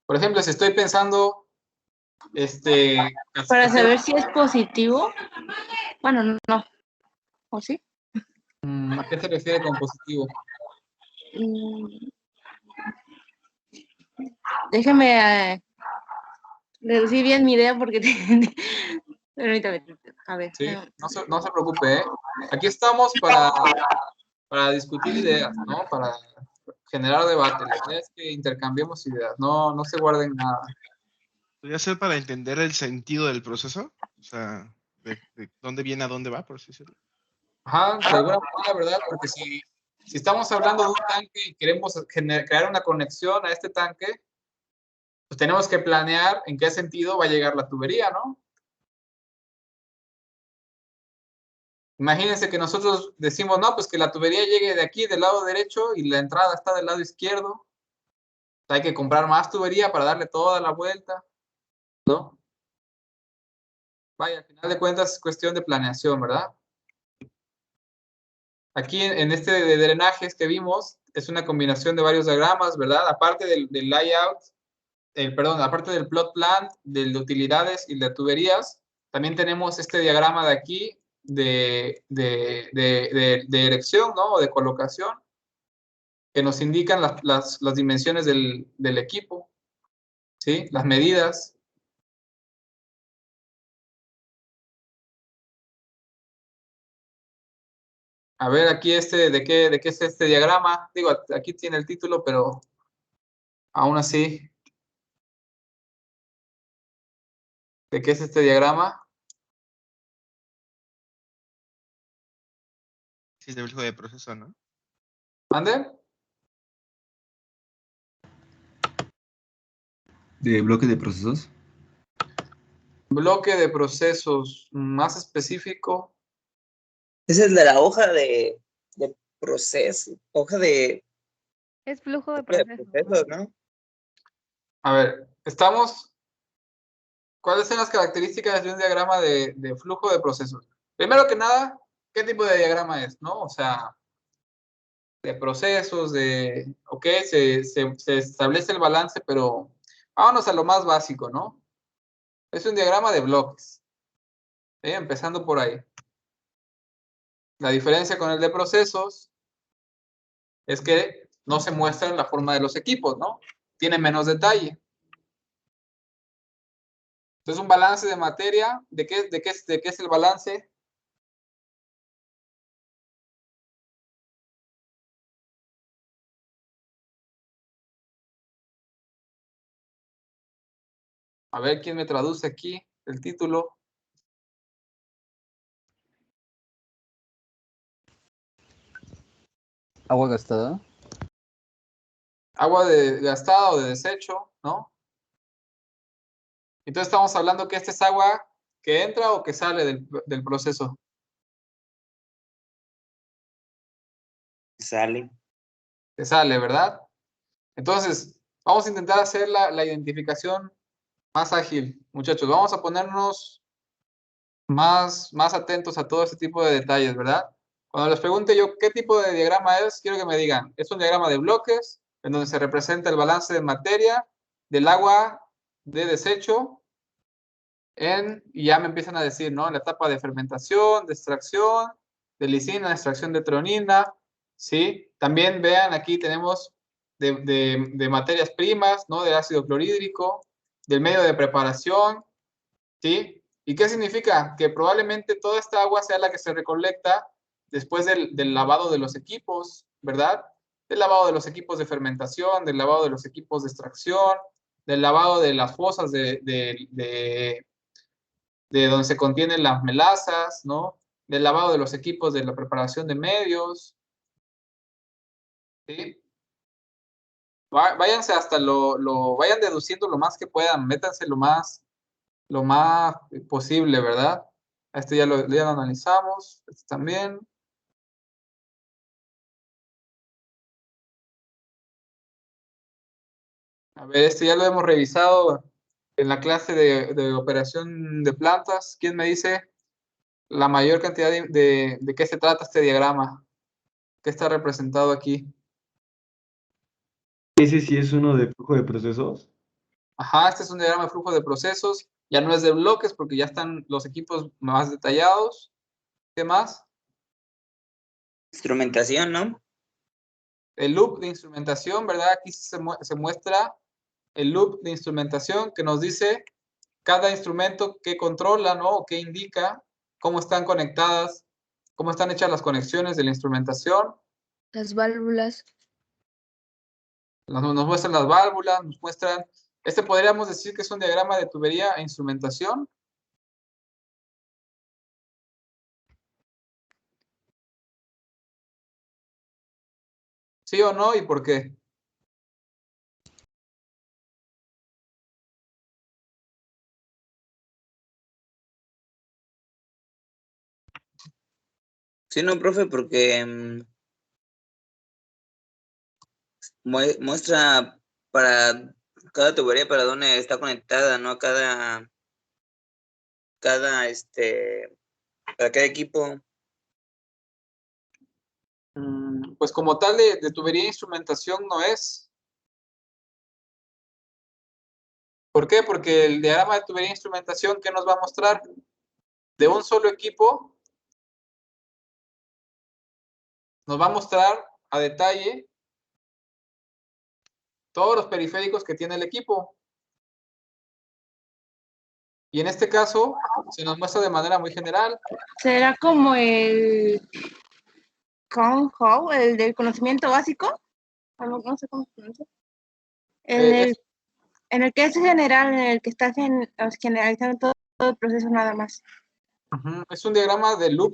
[SPEAKER 1] Por ejemplo, si estoy pensando,
[SPEAKER 4] Para saber si es positivo. Bueno, no. ¿O sí?
[SPEAKER 1] ¿A qué se refiere con positivo?
[SPEAKER 4] Déjeme reducir bien mi idea porque permítame, a ver.
[SPEAKER 1] Sí, no se preocupe, ¿eh? Aquí estamos para discutir ideas, ¿no? Para generar debate. La idea es que intercambiemos ideas, no se guarden nada.
[SPEAKER 6] ¿Podría ser para entender el sentido del proceso? O sea, de dónde viene a dónde va, por así decirlo.
[SPEAKER 1] Ajá, de alguna manera, ¿verdad? Porque si estamos hablando de un tanque y queremos crear una conexión a este tanque, pues tenemos que planear en qué sentido va a llegar la tubería, ¿no? Imagínense que nosotros decimos, no, pues que la tubería llegue de aquí, del lado derecho, y la entrada está del lado izquierdo. Hay que comprar más tubería para darle toda la vuelta, ¿no? Vaya, al final de cuentas es cuestión de planeación, ¿verdad? Aquí en este de drenajes que vimos, es una combinación de varios diagramas, ¿verdad? Aparte del layout, perdón, aparte del plot plan, de utilidades y de tuberías, también tenemos este diagrama de aquí de erección, ¿no? O de colocación, que nos indican las dimensiones del equipo, ¿sí? Las medidas. A ver, aquí ¿de qué es este diagrama? Digo, aquí tiene el título, pero aún así, ¿de qué es este diagrama?
[SPEAKER 6] Sí, de flujo de proceso, ¿no?
[SPEAKER 1] ¿Mande?
[SPEAKER 9] ¿De bloque de procesos?
[SPEAKER 1] Bloque de procesos más específico.
[SPEAKER 8] Esa es de la hoja de proceso, hoja de
[SPEAKER 10] Es flujo de proceso.
[SPEAKER 8] procesos, ¿no?
[SPEAKER 1] A ver, ¿cuáles son las características de un diagrama de flujo de procesos? Primero que nada, ¿qué tipo de diagrama es, no? O sea, de procesos, ok, se establece el balance, pero vámonos a lo más básico, ¿no? Es un diagrama de bloques, ¿sí? Empezando por ahí. La diferencia con el de procesos es que no se muestra en la forma de los equipos, ¿no? Tiene menos detalle. Entonces, un balance de materia, ¿de qué es el balance? A ver, ¿quién me traduce aquí? el título.
[SPEAKER 12] Agua gastada.
[SPEAKER 1] Agua gastada o de desecho, ¿no? Entonces estamos hablando que esta es agua que entra o que sale del proceso.
[SPEAKER 8] Sale.
[SPEAKER 1] Que sale, ¿verdad? Entonces, vamos a intentar hacer la identificación más ágil, muchachos. Vamos a ponernos más atentos a todo este tipo de detalles, ¿verdad? Cuando les pregunte yo qué tipo de diagrama es, quiero que me digan, es un diagrama de bloques en donde se representa el balance de materia del agua de desecho y ya me empiezan a decir, ¿no? La etapa de fermentación, de extracción, de lisina, de extracción de treonina, ¿sí? También vean, aquí tenemos de materias primas, ¿no? De ácido clorhídrico, del medio de preparación, ¿sí? ¿Y qué significa? Que probablemente toda esta agua sea la que se recolecta después del lavado de los equipos, ¿verdad? Del lavado de los equipos de fermentación, del lavado de los equipos de extracción, del lavado de las fosas de donde se contienen las melasas, ¿no? Del lavado de los equipos de la preparación de medios, ¿sí? Váyanse hasta vayan deduciendo lo más que puedan, métanse lo más posible, ¿verdad? Este ya lo analizamos, este también. A ver, este ya lo hemos revisado en la clase de operación de plantas. ¿Quién me dice la mayor cantidad de qué se trata este diagrama? ¿Qué está representado aquí?
[SPEAKER 9] Ese sí es uno de flujo de procesos.
[SPEAKER 1] Ajá, este es un diagrama de flujo de procesos. Ya no es de bloques porque ya están los equipos más detallados. ¿Qué más?
[SPEAKER 8] Instrumentación, ¿no?
[SPEAKER 1] El loop de instrumentación, ¿verdad? Aquí se muestra el loop de instrumentación que nos dice cada instrumento que controla, ¿no? O que indica cómo están conectadas, cómo están hechas las conexiones de la instrumentación.
[SPEAKER 13] Las válvulas.
[SPEAKER 1] Nos muestran las válvulas, nos muestran... Este podríamos decir que es un diagrama de tubería e instrumentación. ¿Sí o no? ¿Y por qué?
[SPEAKER 8] Sí, no, profe, porque muestra para cada tubería para dónde está conectada, ¿no? Para cada equipo.
[SPEAKER 1] Pues como tal de tubería e instrumentación no es. ¿Por qué? Porque el diagrama de tubería e instrumentación, ¿qué nos va a mostrar? De un solo equipo, nos va a mostrar a detalle todos los periféricos que tiene el equipo. Y en este caso, se nos muestra de manera muy general.
[SPEAKER 4] ¿Será como el How, el del conocimiento básico? No sé cómo se pronuncia. En el que es general, en el que está generalizando todo el proceso nada más.
[SPEAKER 1] Es un diagrama de loop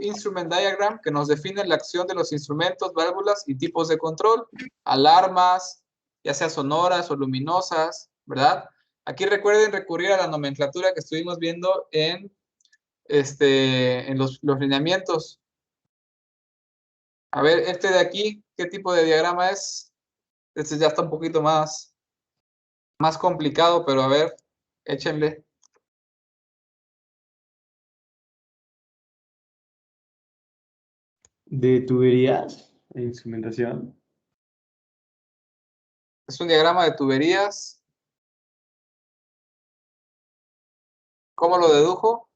[SPEAKER 1] Instrument Diagram que nos define la acción de los instrumentos, válvulas y tipos de control, alarmas, ya sea sonoras o luminosas, ¿verdad? Aquí recuerden recurrir a la nomenclatura que estuvimos viendo en los lineamientos. A ver, este de aquí, ¿qué tipo de diagrama es? Este ya está un poquito más complicado, pero a ver, échenle.
[SPEAKER 9] De tuberías e instrumentación.
[SPEAKER 1] Es un diagrama de tuberías. ¿Cómo lo dedujo?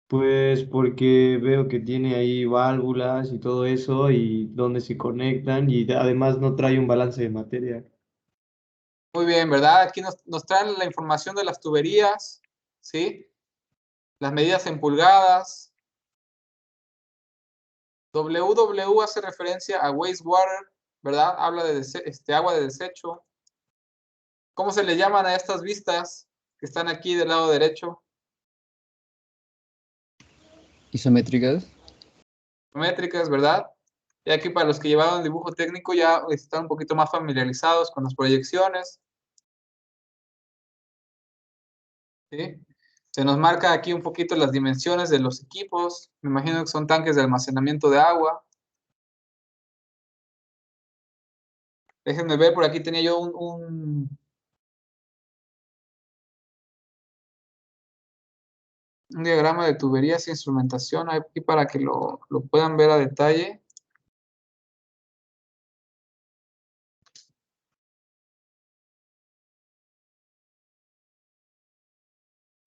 [SPEAKER 9] Pues porque veo que tiene ahí válvulas y todo eso y dónde se conectan y además no trae un balance de materia.
[SPEAKER 1] Muy bien, ¿verdad? Aquí nos traen la información de las tuberías, ¿sí? Las medidas en pulgadas. WW hace referencia a wastewater, ¿verdad? Habla de agua de desecho. ¿Cómo se le llaman a estas vistas que están aquí del lado derecho?
[SPEAKER 12] Isométricas.
[SPEAKER 1] Métricas, ¿verdad? Y aquí para los que llevaron dibujo técnico ya están un poquito más familiarizados con las proyecciones. ¿Sí? Se nos marca aquí un poquito las dimensiones de los equipos. Me imagino que son tanques de almacenamiento de agua. Déjenme ver, por aquí tenía yo un diagrama de tuberías e instrumentación aquí para que lo puedan ver a detalle.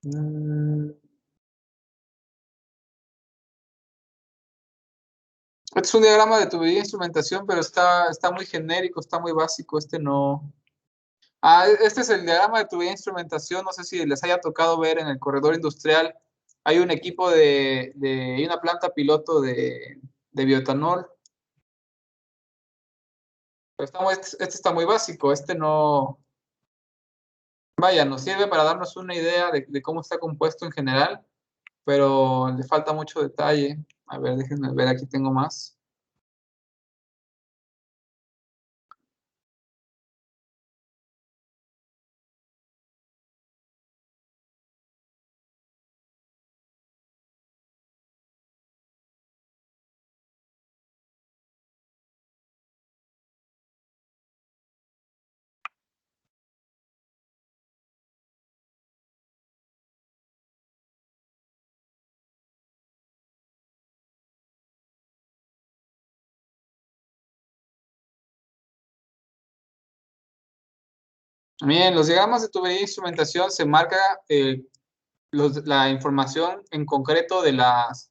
[SPEAKER 1] Este es un diagrama de tubería e instrumentación, pero está muy genérico, está muy básico. Este no. Este es el diagrama de tubería e instrumentación. No sé si les haya tocado ver en el corredor industrial. Hay un equipo hay una planta piloto de bioetanol. Pero este está muy básico. Este no. Vaya, nos sirve para darnos una idea de cómo está compuesto en general, pero le falta mucho detalle. A ver, déjenme ver, aquí tengo más. Bien, los diagramas de tubería e instrumentación se marca la información en concreto de las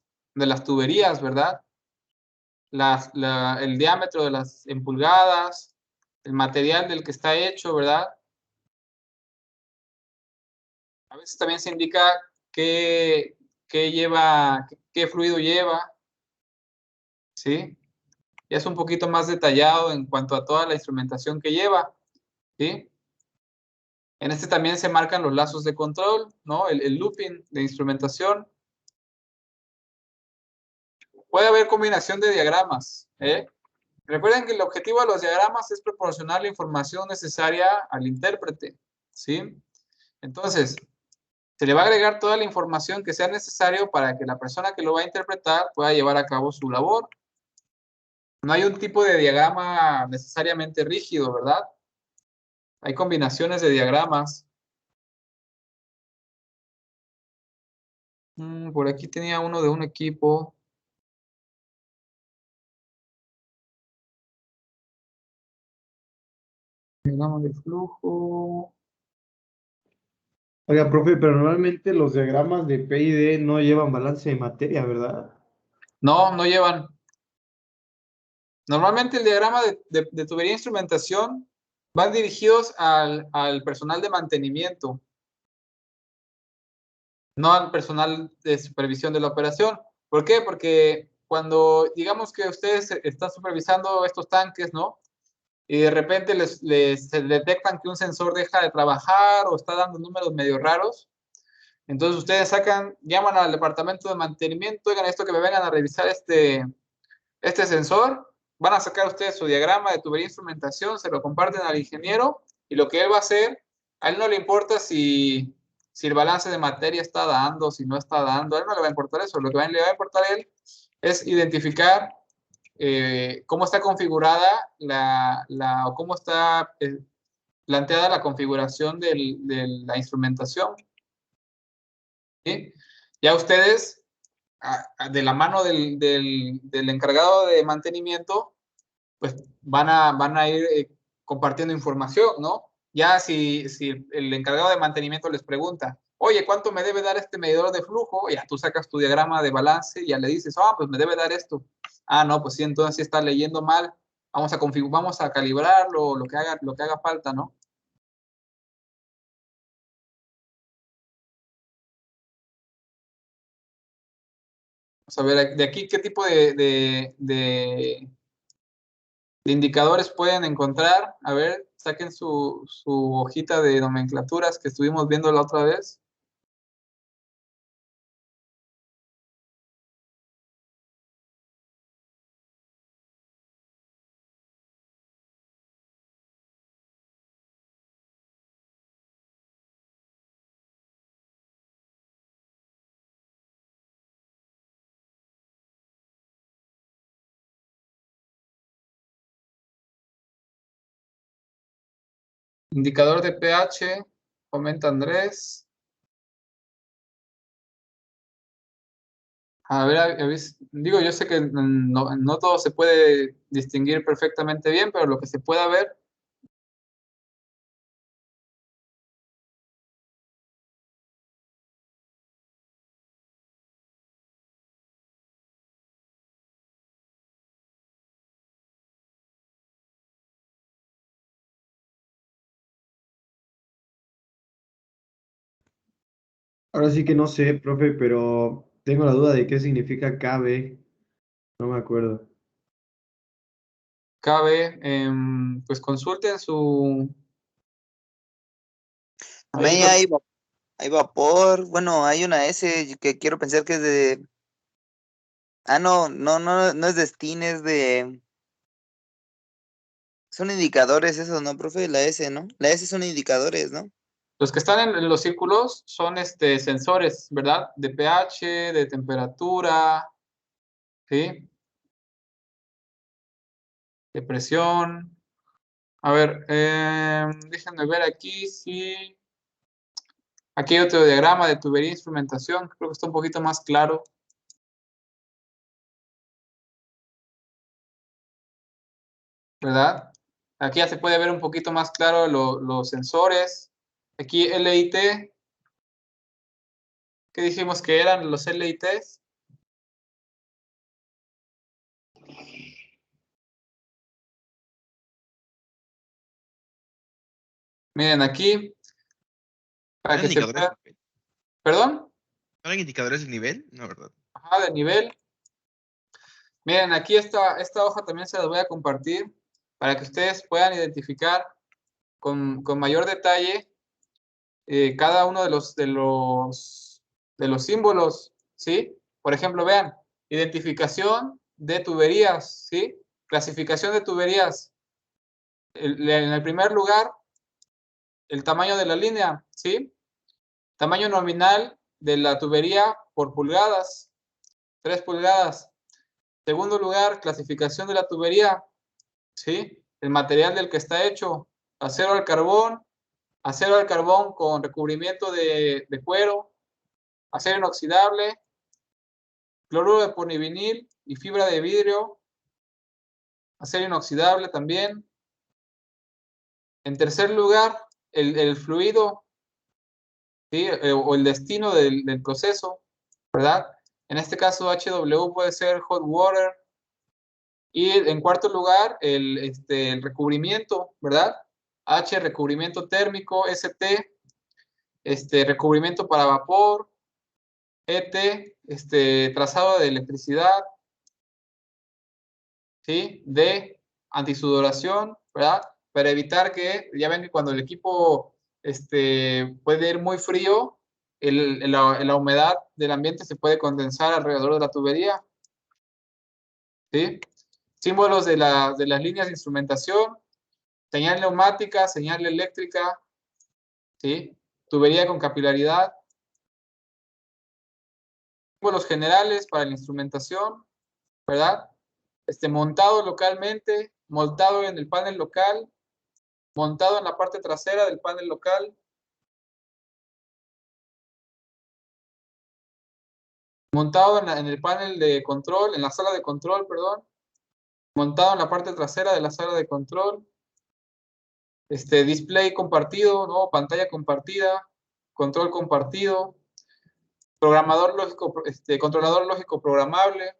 [SPEAKER 1] tuberías, ¿verdad? El diámetro de las en pulgadas, el material del que está hecho, ¿verdad? A veces también se indica qué fluido lleva, ¿sí? Ya es un poquito más detallado en cuanto a toda la instrumentación que lleva, ¿sí? En este también se marcan los lazos de control, ¿no? El looping de instrumentación. Puede haber combinación de diagramas, ¿eh? Recuerden que el objetivo de los diagramas es proporcionar la información necesaria al intérprete, ¿sí? Entonces, se le va a agregar toda la información que sea necesario para que la persona que lo va a interpretar pueda llevar a cabo su labor. No hay un tipo de diagrama necesariamente rígido, ¿verdad? Hay combinaciones de diagramas. Por aquí tenía uno de un equipo. Diagrama de flujo.
[SPEAKER 9] Oiga, profe, pero normalmente los diagramas de P y D no llevan balance de materia, ¿verdad?
[SPEAKER 1] No, no llevan. Normalmente el diagrama de tubería e instrumentación van dirigidos al personal de mantenimiento, no al personal de supervisión de la operación. ¿Por qué? Porque cuando digamos que ustedes están supervisando estos tanques, ¿no? Y de repente se detectan que un sensor deja de trabajar o está dando números medio raros, entonces ustedes llaman al departamento de mantenimiento, oigan, esto que me vengan a revisar este sensor, van a sacar ustedes su diagrama de tubería e instrumentación, se lo comparten al ingeniero y lo que él va a hacer, a él no le importa si el balance de materia está dando, si no está dando, a él no le va a importar eso, lo que le va a importar a él es identificar cómo está configurada o cómo está planteada la configuración de la instrumentación. ¿Sí? Ya ustedes, de la mano del encargado de mantenimiento, pues van a ir compartiendo información, ¿no? Ya si el encargado de mantenimiento les pregunta, oye, ¿cuánto me debe dar este medidor de flujo? Ya tú sacas tu diagrama de balance y ya le dices, pues me debe dar esto. No, pues sí, entonces sí está leyendo mal. Vamos a calibrarlo, lo que haga falta, ¿no? Vamos a ver, de aquí, ¿qué tipo De indicadores pueden encontrar, a ver, saquen su hojita de nomenclaturas que estuvimos viendo la otra vez. Indicador de pH, comenta Andrés. A ver, digo, yo sé que no todo se puede distinguir perfectamente bien, pero lo que se pueda ver.
[SPEAKER 9] Ahora sí que no sé, profe, pero tengo la duda de qué significa KB. No me acuerdo.
[SPEAKER 1] Cabe, pues consulten su...
[SPEAKER 8] A mí hay vapor, bueno, hay una S que quiero pensar que es de... Ah, no es de Steam, es de... Son indicadores esos, ¿no, profe? La S, ¿no? La S son indicadores, ¿no?
[SPEAKER 1] Los que están en los círculos son sensores, ¿verdad? De pH, de temperatura, ¿sí? De presión. A ver, déjenme ver aquí si... Aquí hay otro diagrama de tubería e instrumentación, creo que está un poquito más claro. ¿Verdad? Aquí ya se puede ver un poquito más claro los sensores. Aquí LIT. ¿Qué dijimos que eran los LITs? Miren aquí. Para
[SPEAKER 6] ¿Eran
[SPEAKER 1] que se
[SPEAKER 6] indicadores
[SPEAKER 1] pueda...
[SPEAKER 6] de nivel?
[SPEAKER 1] ¿Perdón?
[SPEAKER 6] ¿No eran indicadores de nivel? No, ¿verdad?
[SPEAKER 1] Ajá, de nivel. Miren, aquí esta hoja también se las voy a compartir para que ustedes puedan identificar con mayor detalle cada uno de los símbolos, ¿sí? Por ejemplo, vean, identificación de tuberías, ¿sí? Clasificación de tuberías. En el primer lugar, el tamaño de la línea, ¿sí? Tamaño nominal de la tubería por pulgadas, 3 pulgadas. Segundo lugar, clasificación de la tubería, ¿sí? El material del que está hecho, acero al carbón con recubrimiento de cuero, acero inoxidable, cloruro de polivinil y fibra de vidrio, acero inoxidable también. En tercer lugar, el fluido, ¿sí? O el destino del proceso, ¿verdad? En este caso, HW puede ser hot water. Y en cuarto lugar, el recubrimiento, ¿verdad? H, recubrimiento térmico, ST, recubrimiento para vapor, ET, trazado de electricidad, ¿sí? D, antisudoración, ¿verdad? Para evitar que, ya ven que cuando el equipo puede ir muy frío, la humedad del ambiente se puede condensar alrededor de la tubería, ¿sí? Símbolos de las líneas de instrumentación, señal neumática, señal eléctrica, ¿sí? Tubería con capilaridad. Símbolos generales para la instrumentación, ¿verdad? Montado localmente, montado en el panel local, montado en la parte trasera del panel local, montado en el panel de control, en la sala de control, perdón, montado en la parte trasera de la sala de control, display compartido, ¿no? Pantalla compartida, control compartido, programador lógico, controlador lógico programable,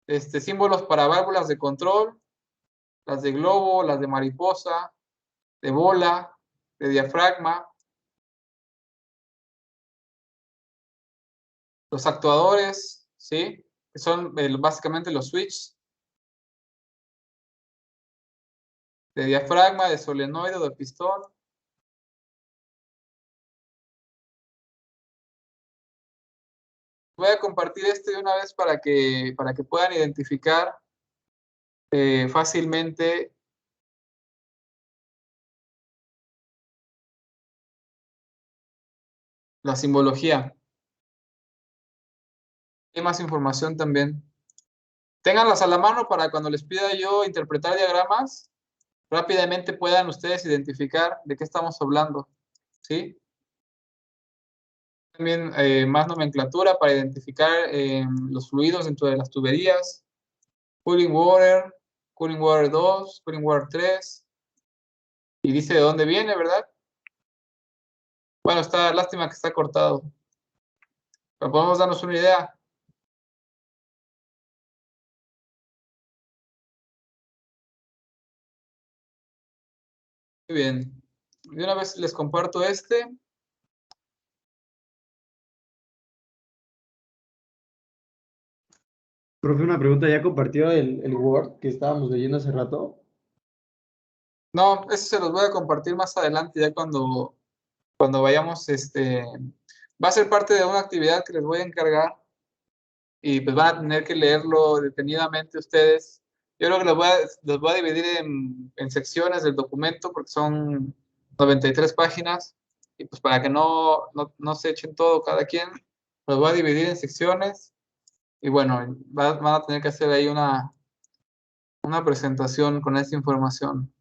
[SPEAKER 1] símbolos para válvulas de control, las de globo, las de mariposa, de bola, de diafragma, los actuadores, ¿sí? Que son básicamente los switches, de diafragma, de solenoide o de pistón. Voy a compartir esto de una vez para que puedan identificar fácilmente la simbología. Hay más información también. Ténganlas a la mano para cuando les pida yo interpretar diagramas, rápidamente puedan ustedes identificar de qué estamos hablando. ¿Sí? También más nomenclatura para identificar los fluidos dentro de las tuberías. Cooling Water 2, Cooling Water 3. Y dice de dónde viene, ¿verdad? Bueno, está lástima que está cortado. Pero podemos darnos una idea. Muy bien. De una vez les comparto este.
[SPEAKER 9] Profe, una pregunta, ¿ya compartió el Word que estábamos leyendo hace rato?
[SPEAKER 1] No, eso se los voy a compartir más adelante, ya cuando vayamos, va a ser parte de una actividad que les voy a encargar y pues van a tener que leerlo detenidamente ustedes. Yo creo que los voy a dividir en secciones del documento porque son 93 páginas y pues para que no se echen todo cada quien, los voy a dividir en secciones y bueno, van a tener que hacer ahí una presentación con esta información.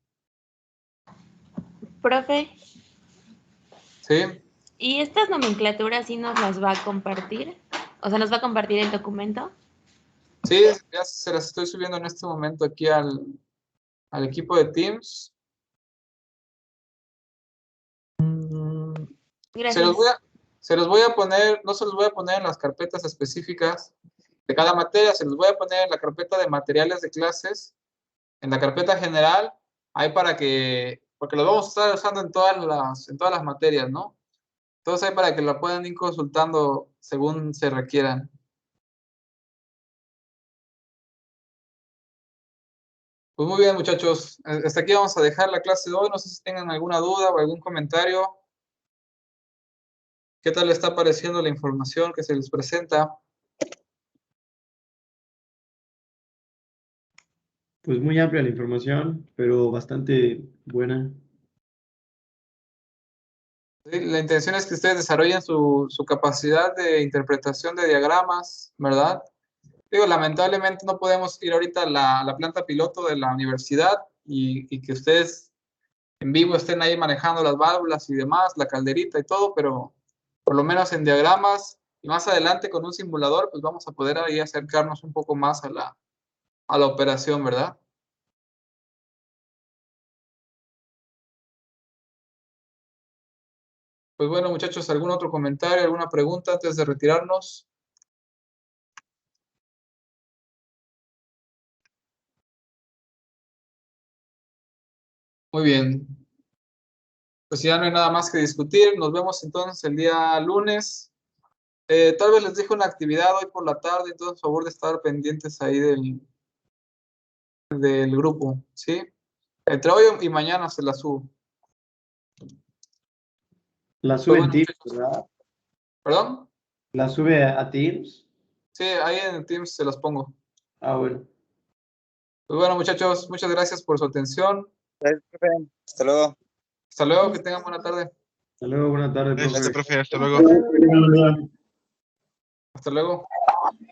[SPEAKER 3] Profe,
[SPEAKER 1] ¿Sí?
[SPEAKER 3] ¿y estas nomenclaturas sí nos las va a compartir? O sea, ¿nos va a compartir el documento?
[SPEAKER 1] Sí, ya se las estoy subiendo en este momento aquí al equipo de Teams.
[SPEAKER 3] Gracias.
[SPEAKER 1] Se los voy a poner, no se los voy a poner en las carpetas específicas de cada materia, se los voy a poner en la carpeta de materiales de clases, en la carpeta general, ahí porque lo vamos a estar usando en todas las materias, ¿no? Entonces ahí para que lo puedan ir consultando según se requieran. Pues muy bien, muchachos. Hasta aquí vamos a dejar la clase de hoy. No sé si tengan alguna duda o algún comentario. ¿Qué tal les está pareciendo la información que se les presenta?
[SPEAKER 9] Pues muy amplia la información, pero bastante buena.
[SPEAKER 1] Sí, la intención es que ustedes desarrollen su capacidad de interpretación de diagramas, ¿verdad? Digo, lamentablemente no podemos ir ahorita a la planta piloto de la universidad y que ustedes en vivo estén ahí manejando las válvulas y demás, la calderita y todo, pero por lo menos en diagramas y más adelante con un simulador, pues vamos a poder ahí acercarnos un poco más a la operación, ¿verdad? Pues bueno, muchachos, ¿algún otro comentario, alguna pregunta antes de retirarnos? Muy bien. Pues ya no hay nada más que discutir. Nos vemos entonces el día lunes. Tal vez les dejo una actividad hoy por la tarde, entonces, por favor de estar pendientes ahí del grupo, ¿sí? Entre hoy y mañana se la subo.
[SPEAKER 9] La sube
[SPEAKER 1] Pues
[SPEAKER 9] en
[SPEAKER 1] bueno,
[SPEAKER 9] Teams,
[SPEAKER 1] muchachos.
[SPEAKER 9] ¿verdad?
[SPEAKER 1] ¿Perdón?
[SPEAKER 9] La sube a Teams.
[SPEAKER 1] Sí, ahí en Teams se las pongo.
[SPEAKER 9] Ah, bueno.
[SPEAKER 1] Pues bueno, muchachos, muchas gracias por su atención.
[SPEAKER 8] Gracias, profe. Hasta luego.
[SPEAKER 1] Hasta luego, que tengan buena tarde.
[SPEAKER 9] Hasta luego, buena tarde,
[SPEAKER 6] Gracias,
[SPEAKER 9] profe.
[SPEAKER 6] profe. Hasta luego.
[SPEAKER 1] Hasta luego.